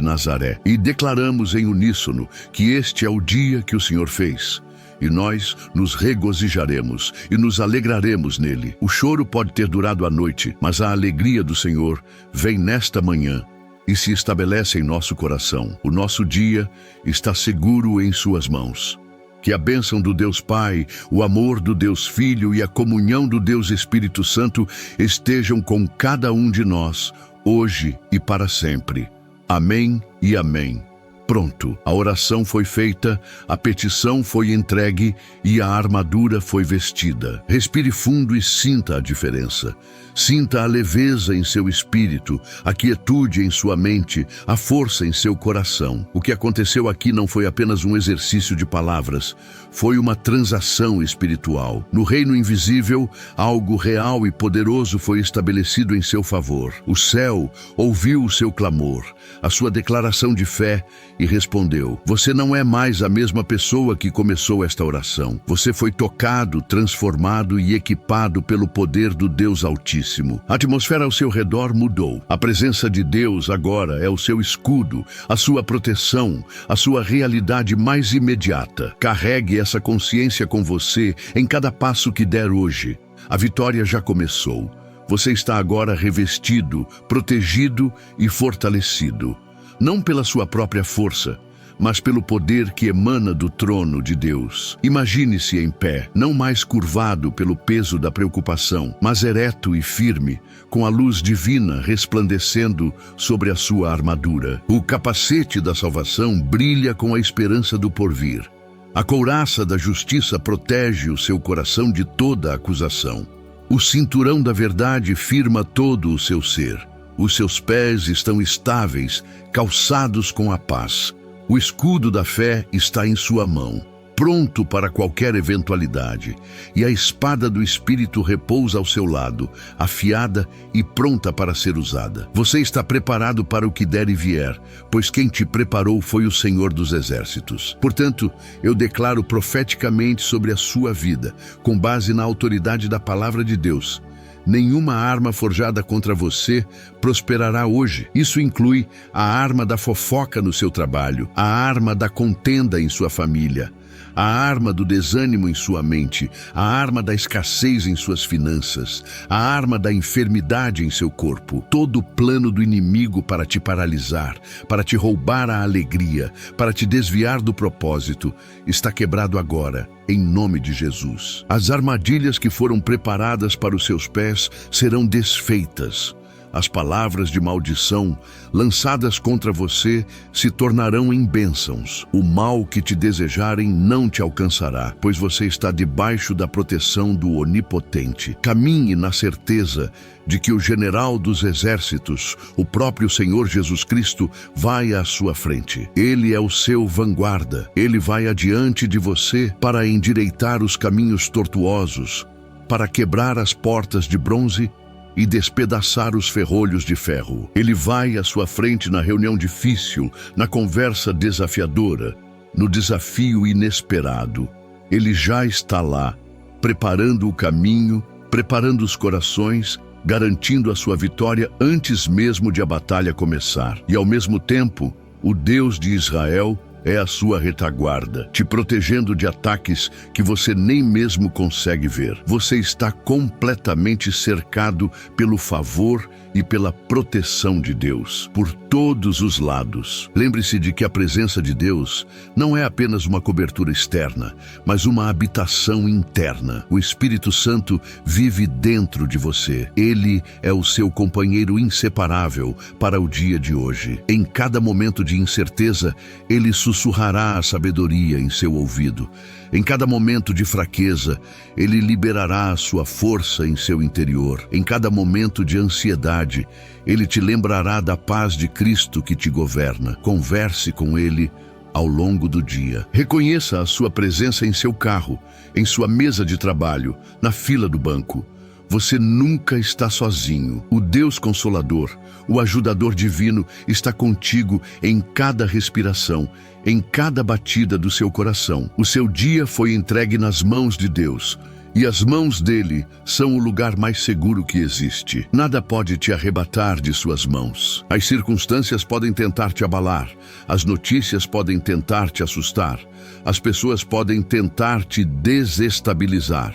Nazaré, e declaramos em uníssono que este é o dia que o Senhor fez. E nós nos regozijaremos e nos alegraremos nele. O choro pode ter durado a noite, mas a alegria do Senhor vem nesta manhã e se estabelece em nosso coração. O nosso dia está seguro em suas mãos. Que a bênção do Deus Pai, o amor do Deus Filho e a comunhão do Deus Espírito Santo estejam com cada um de nós, hoje e para sempre. Amém e amém. Pronto, a oração foi feita, a petição foi entregue e a armadura foi vestida. Respire fundo e sinta a diferença. Sinta a leveza em seu espírito, a quietude em sua mente, a força em seu coração. O que aconteceu aqui não foi apenas um exercício de palavras, foi uma transação espiritual. No reino invisível, algo real e poderoso foi estabelecido em seu favor. O céu ouviu o seu clamor, a sua declaração de fé, e respondeu: você não é mais a mesma pessoa que começou esta oração. Você foi tocado, transformado e equipado pelo poder do Deus Altíssimo. A atmosfera ao seu redor mudou. A presença de Deus agora é o seu escudo, a sua proteção, a sua realidade mais imediata. Carregue essa consciência com você em cada passo que der hoje. A vitória já começou. Você está agora revestido, protegido e fortalecido. Não pela sua própria força, mas pelo poder que emana do trono de Deus. Imagine-se em pé, não mais curvado pelo peso da preocupação, mas ereto e firme, com a luz divina resplandecendo sobre a sua armadura. O capacete da salvação brilha com a esperança do porvir. A couraça da justiça protege o seu coração de toda acusação. O cinturão da verdade firma todo o seu ser. Os seus pés estão estáveis, calçados com a paz. O escudo da fé está em sua mão, pronto para qualquer eventualidade, e a espada do Espírito repousa ao seu lado, afiada e pronta para ser usada. Você está preparado para o que der e vier, pois quem te preparou foi o Senhor dos Exércitos. Portanto, eu declaro profeticamente sobre a sua vida, com base na autoridade da palavra de Deus: nenhuma arma forjada contra você prosperará hoje. Isso inclui a arma da fofoca no seu trabalho, a arma da contenda em sua família, a arma do desânimo em sua mente, a arma da escassez em suas finanças, a arma da enfermidade em seu corpo. Todo o plano do inimigo para te paralisar, para te roubar a alegria, para te desviar do propósito, está quebrado agora, em nome de Jesus. As armadilhas que foram preparadas para os seus pés serão desfeitas. As palavras de maldição lançadas contra você se tornarão em bênçãos. O mal que te desejarem não te alcançará, pois você está debaixo da proteção do Onipotente. Caminhe na certeza de que o general dos exércitos, o próprio Senhor Jesus Cristo, vai à sua frente. Ele é o seu vanguarda. Ele vai adiante de você para endireitar os caminhos tortuosos, para quebrar as portas de bronze e despedaçar os ferrolhos de ferro. Ele vai à sua frente na reunião difícil, na conversa desafiadora, no desafio inesperado. Ele já está lá, preparando o caminho, preparando os corações, garantindo a sua vitória antes mesmo de a batalha começar. E ao mesmo tempo, o Deus de Israel é a sua retaguarda, te protegendo de ataques que você nem mesmo consegue ver. Você está completamente cercado pelo favor e pela proteção de Deus, por todos os lados. Lembre-se de que a presença de Deus não é apenas uma cobertura externa, mas uma habitação interna. O Espírito Santo vive dentro de você. Ele é o seu companheiro inseparável para o dia de hoje. Em cada momento de incerteza, ele sussurrará a sabedoria em seu ouvido. Em cada momento de fraqueza, ele liberará a sua força em seu interior. Em cada momento de ansiedade, ele te lembrará da paz de Cristo que te governa. Converse com ele ao longo do dia. Reconheça a sua presença em seu carro, em sua mesa de trabalho, na fila do banco. Você nunca está sozinho. O Deus Consolador, o ajudador divino, está contigo em cada respiração, em cada batida do seu coração. O seu dia foi entregue nas mãos de Deus, e as mãos dele são o lugar mais seguro que existe. Nada pode te arrebatar de suas mãos. As circunstâncias podem tentar te abalar, as notícias podem tentar te assustar, as pessoas podem tentar te desestabilizar,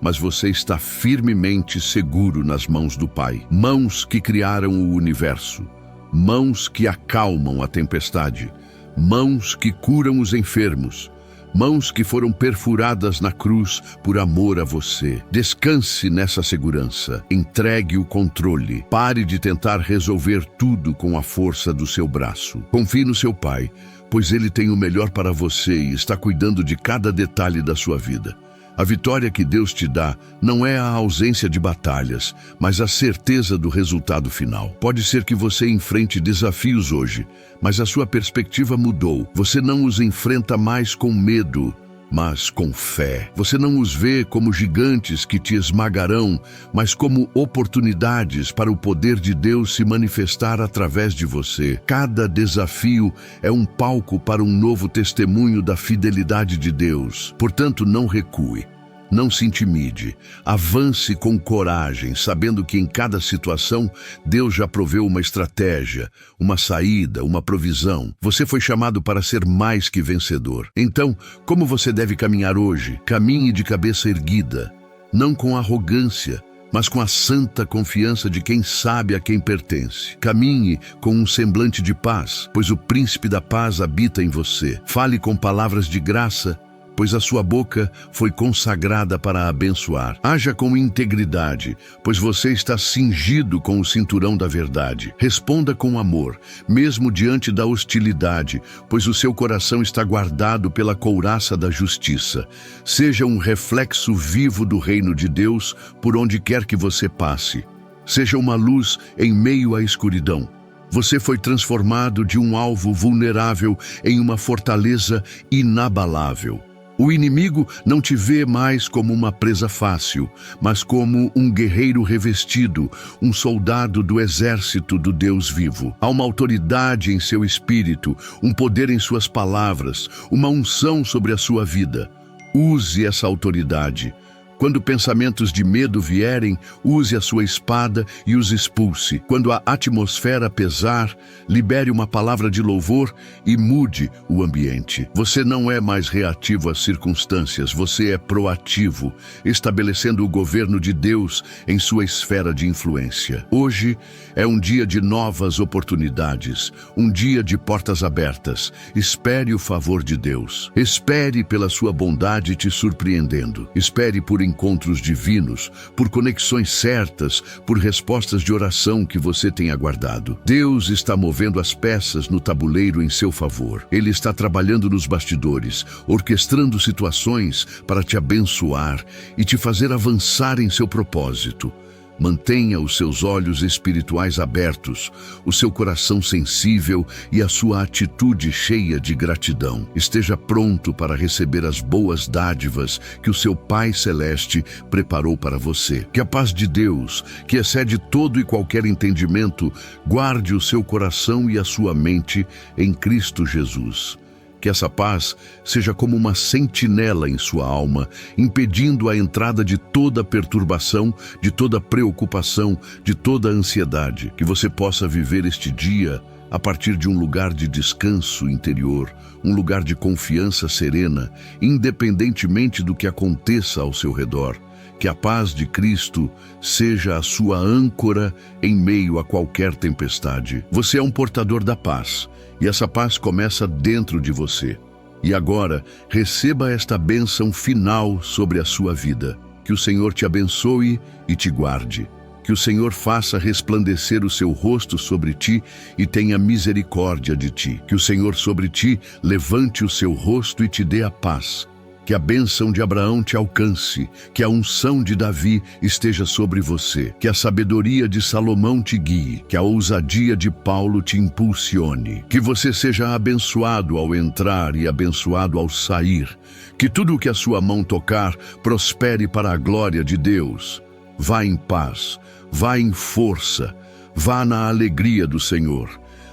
mas você está firmemente seguro nas mãos do Pai. Mãos que criaram o universo, mãos que acalmam a tempestade, mãos que curam os enfermos, mãos que foram perfuradas na cruz por amor a você. Descanse nessa segurança, entregue o controle, pare de tentar resolver tudo com a força do seu braço. Confie no seu Pai, pois Ele tem o melhor para você e está cuidando de cada detalhe da sua vida. A vitória que Deus te dá não é a ausência de batalhas, mas a certeza do resultado final. Pode ser que você enfrente desafios hoje, mas a sua perspectiva mudou. Você não os enfrenta mais com medo, mas com fé. Você não os vê como gigantes que te esmagarão, mas como oportunidades para o poder de Deus se manifestar através de você. Cada desafio é um palco para um novo testemunho da fidelidade de Deus. Portanto, não recue. Não se intimide, avance com coragem, sabendo que em cada situação Deus já proveu uma estratégia, uma saída, uma provisão. Você foi chamado para ser mais que vencedor. Então, como você deve caminhar hoje? Caminhe de cabeça erguida, não com arrogância, mas com a santa confiança de quem sabe a quem pertence. Caminhe com um semblante de paz, pois o príncipe da paz habita em você. Fale com palavras de graça, pois a sua boca foi consagrada para abençoar. Haja com integridade, pois você está cingido com o cinturão da verdade. Responda com amor, mesmo diante da hostilidade, pois o seu coração está guardado pela couraça da justiça. Seja um reflexo vivo do reino de Deus por onde quer que você passe. Seja uma luz em meio à escuridão. Você foi transformado de um alvo vulnerável em uma fortaleza inabalável. O inimigo não te vê mais como uma presa fácil, mas como um guerreiro revestido, um soldado do exército do Deus vivo. Há uma autoridade em seu espírito, um poder em suas palavras, uma unção sobre a sua vida. Use essa autoridade. Quando pensamentos de medo vierem, use a sua espada e os expulse. Quando a atmosfera pesar, libere uma palavra de louvor e mude o ambiente. Você não é mais reativo às circunstâncias, você é proativo, estabelecendo o governo de Deus em sua esfera de influência. Hoje é um dia de novas oportunidades, um dia de portas abertas. Espere o favor de Deus. Espere pela sua bondade te surpreendendo. Espere por encontros divinos, por conexões certas, por respostas de oração que você tem aguardado. Deus está movendo as peças no tabuleiro em seu favor. Ele está trabalhando nos bastidores, orquestrando situações para te abençoar e te fazer avançar em seu propósito. Mantenha os seus olhos espirituais abertos, o seu coração sensível e a sua atitude cheia de gratidão. Esteja pronto para receber as boas dádivas que o seu Pai Celeste preparou para você. Que a paz de Deus, que excede todo e qualquer entendimento, guarde o seu coração e a sua mente em Cristo Jesus. Que essa paz seja como uma sentinela em sua alma, impedindo a entrada de toda perturbação, de toda preocupação, de toda ansiedade. Que você possa viver este dia a partir de um lugar de descanso interior, um lugar de confiança serena, independentemente do que aconteça ao seu redor. Que a paz de Cristo seja a sua âncora em meio a qualquer tempestade. Você é um portador da paz, e essa paz começa dentro de você. E agora, receba esta bênção final sobre a sua vida. Que o Senhor te abençoe e te guarde. Que o Senhor faça resplandecer o seu rosto sobre ti e tenha misericórdia de ti. Que o Senhor sobre ti levante o seu rosto e te dê a paz. Que a bênção de Abraão te alcance, que a unção de Davi esteja sobre você, que a sabedoria de Salomão te guie, que a ousadia de Paulo te impulsione, que você seja abençoado ao entrar e abençoado ao sair, que tudo o que a sua mão tocar prospere para a glória de Deus. Vá em paz, vá em força, vá na alegria do Senhor.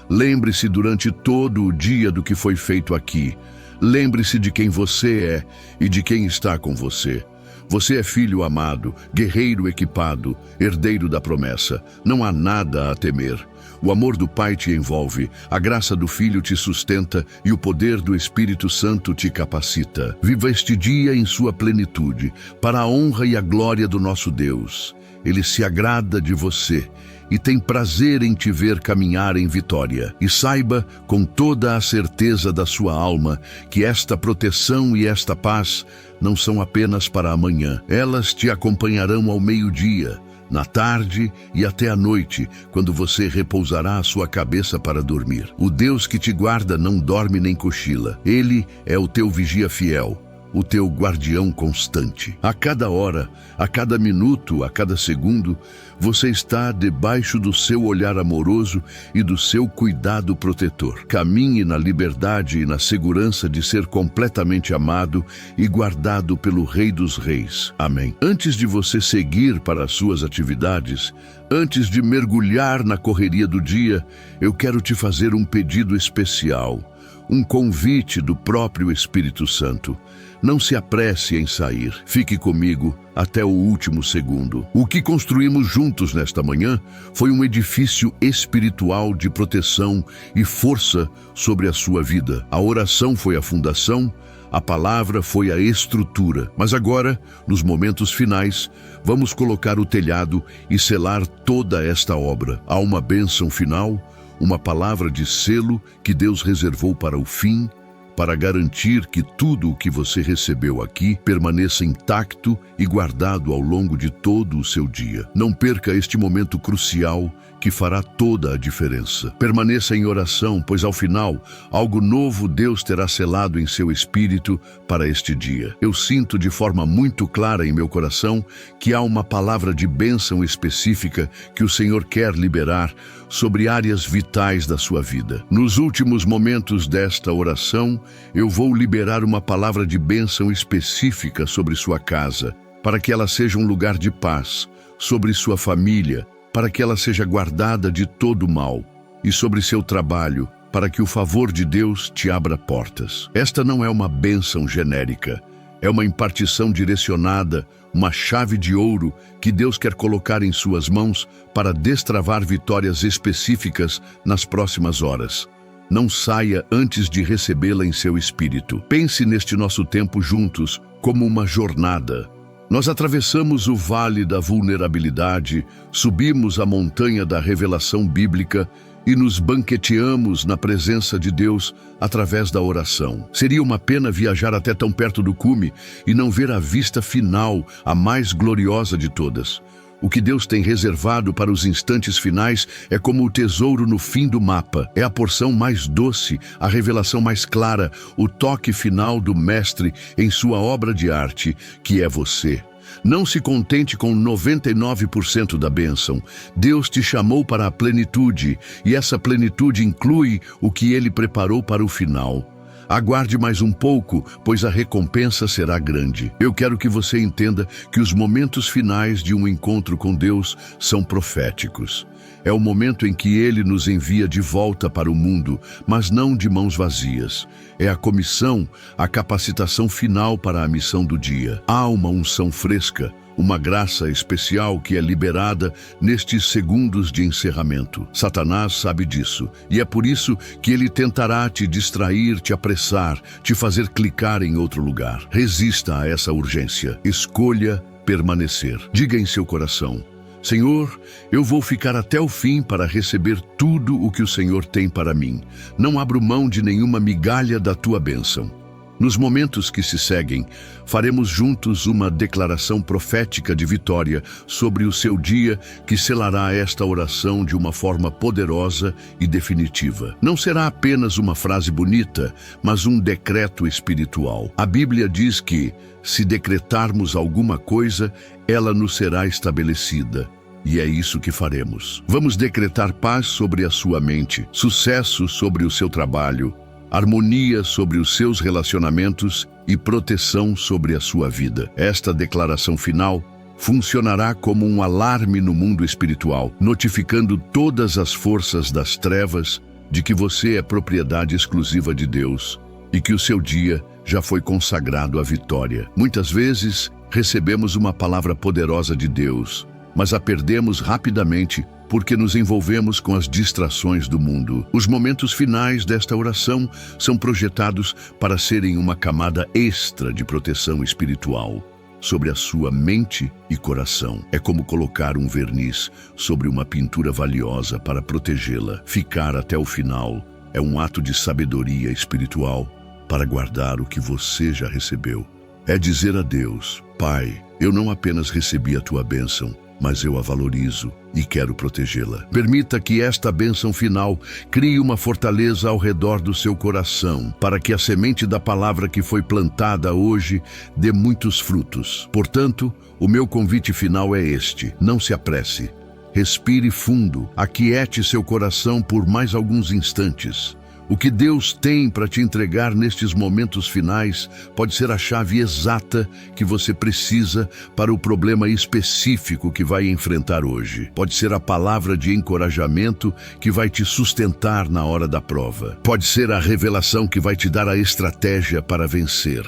Lembre-se durante todo o dia do que foi feito aqui. Lembre-se de quem você é e de quem está com você. Você é filho amado, guerreiro equipado, herdeiro da promessa. Não há nada a temer. O amor do Pai te envolve, a graça do Filho te sustenta e o poder do Espírito Santo te capacita. Viva este dia em sua plenitude, para a honra e a glória do nosso Deus. Ele se agrada de você e tem prazer em te ver caminhar em vitória. E saiba, com toda a certeza da sua alma, que esta proteção e esta paz não são apenas para amanhã. Elas te acompanharão ao meio-dia, na tarde e até à noite, quando você repousará a sua cabeça para dormir. O Deus que te guarda não dorme nem cochila. Ele é o teu vigia fiel, o teu guardião constante. A cada hora, a cada minuto, a cada segundo, você está debaixo do seu olhar amoroso e do seu cuidado protetor. Caminhe na liberdade e na segurança de ser completamente amado e guardado pelo Rei dos Reis. Amém. Antes de você seguir para as suas atividades, antes de mergulhar na correria do dia, eu quero te fazer um pedido especial, um convite do próprio Espírito Santo. Não se apresse em sair. Fique comigo até o último segundo. O que construímos juntos nesta manhã foi um edifício espiritual de proteção e força sobre a sua vida. A oração foi a fundação, a palavra foi a estrutura. Mas agora, nos momentos finais, vamos colocar o telhado e selar toda esta obra. Há uma bênção final, uma palavra de selo que Deus reservou para o fim, para garantir que tudo o que você recebeu aqui permaneça intacto e guardado ao longo de todo o seu dia. Não perca este momento crucial que fará toda a diferença. Permaneça em oração, pois ao final, algo novo Deus terá selado em seu espírito para este dia. Eu sinto de forma muito clara em meu coração que há uma palavra de bênção específica que o Senhor quer liberar sobre áreas vitais da sua vida. Nos últimos momentos desta oração, eu vou liberar uma palavra de bênção específica sobre sua casa, para que ela seja um lugar de paz, sobre sua família, para que ela seja guardada de todo mal, e sobre seu trabalho, para que o favor de Deus te abra portas. Esta não é uma bênção genérica, é uma impartição direcionada, uma chave de ouro que Deus quer colocar em suas mãos para destravar vitórias específicas nas próximas horas. Não saia antes de recebê-la em seu espírito. Pense neste nosso tempo juntos como uma jornada. Nós atravessamos o vale da vulnerabilidade, subimos a montanha da revelação bíblica e nos banqueteamos na presença de Deus através da oração. Seria uma pena viajar até tão perto do cume e não ver a vista final, a mais gloriosa de todas. O que Deus tem reservado para os instantes finais é como o tesouro no fim do mapa. É a porção mais doce, a revelação mais clara, o toque final do Mestre em sua obra de arte, que é você. Não se contente com 99% da bênção. Deus te chamou para a plenitude, e essa plenitude inclui o que Ele preparou para o final. Aguarde mais um pouco, pois a recompensa será grande. Eu quero que você entenda que os momentos finais de um encontro com Deus são proféticos. É o momento em que Ele nos envia de volta para o mundo, mas não de mãos vazias. É a comissão, a capacitação final para a missão do dia. Há uma unção fresca, uma graça especial que é liberada nestes segundos de encerramento. Satanás sabe disso, e é por isso que ele tentará te distrair, te apressar, te fazer clicar em outro lugar. Resista a essa urgência. Escolha permanecer. Diga em seu coração: Senhor, eu vou ficar até o fim para receber tudo o que o Senhor tem para mim. Não abro mão de nenhuma migalha da tua bênção. Nos momentos que se seguem, faremos juntos uma declaração profética de vitória sobre o seu dia que selará esta oração de uma forma poderosa e definitiva. Não será apenas uma frase bonita, mas um decreto espiritual. A Bíblia diz que, se decretarmos alguma coisa, ela nos será estabelecida. E é isso que faremos. Vamos decretar paz sobre a sua mente, sucesso sobre o seu trabalho, harmonia sobre os seus relacionamentos e proteção sobre a sua vida. Esta declaração final funcionará como um alarme no mundo espiritual, notificando todas as forças das trevas de que você é propriedade exclusiva de Deus e que o seu dia já foi consagrado à vitória. Muitas vezes, recebemos uma palavra poderosa de Deus, mas a perdemos rapidamente porque nos envolvemos com as distrações do mundo. Os momentos finais desta oração são projetados para serem uma camada extra de proteção espiritual sobre a sua mente e coração. É como colocar um verniz sobre uma pintura valiosa para protegê-la. Ficar até o final é um ato de sabedoria espiritual para guardar o que você já recebeu. É dizer a Deus: Pai, eu não apenas recebi a tua bênção, mas eu a valorizo e quero protegê-la. Permita que esta bênção final crie uma fortaleza ao redor do seu coração, para que a semente da palavra que foi plantada hoje dê muitos frutos. Portanto, o meu convite final é este: não se apresse. Respire fundo, aquiete seu coração por mais alguns instantes. O que Deus tem para te entregar nestes momentos finais pode ser a chave exata que você precisa para o problema específico que vai enfrentar hoje. Pode ser a palavra de encorajamento que vai te sustentar na hora da prova. Pode ser a revelação que vai te dar a estratégia para vencer.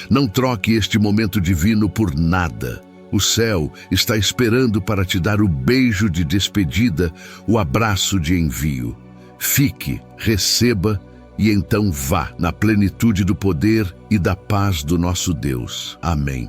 Não troque este momento divino por nada. O céu está esperando para te dar o beijo de despedida, o abraço de envio. Fique, receba e então vá na plenitude do poder e da paz do nosso Deus. Amém.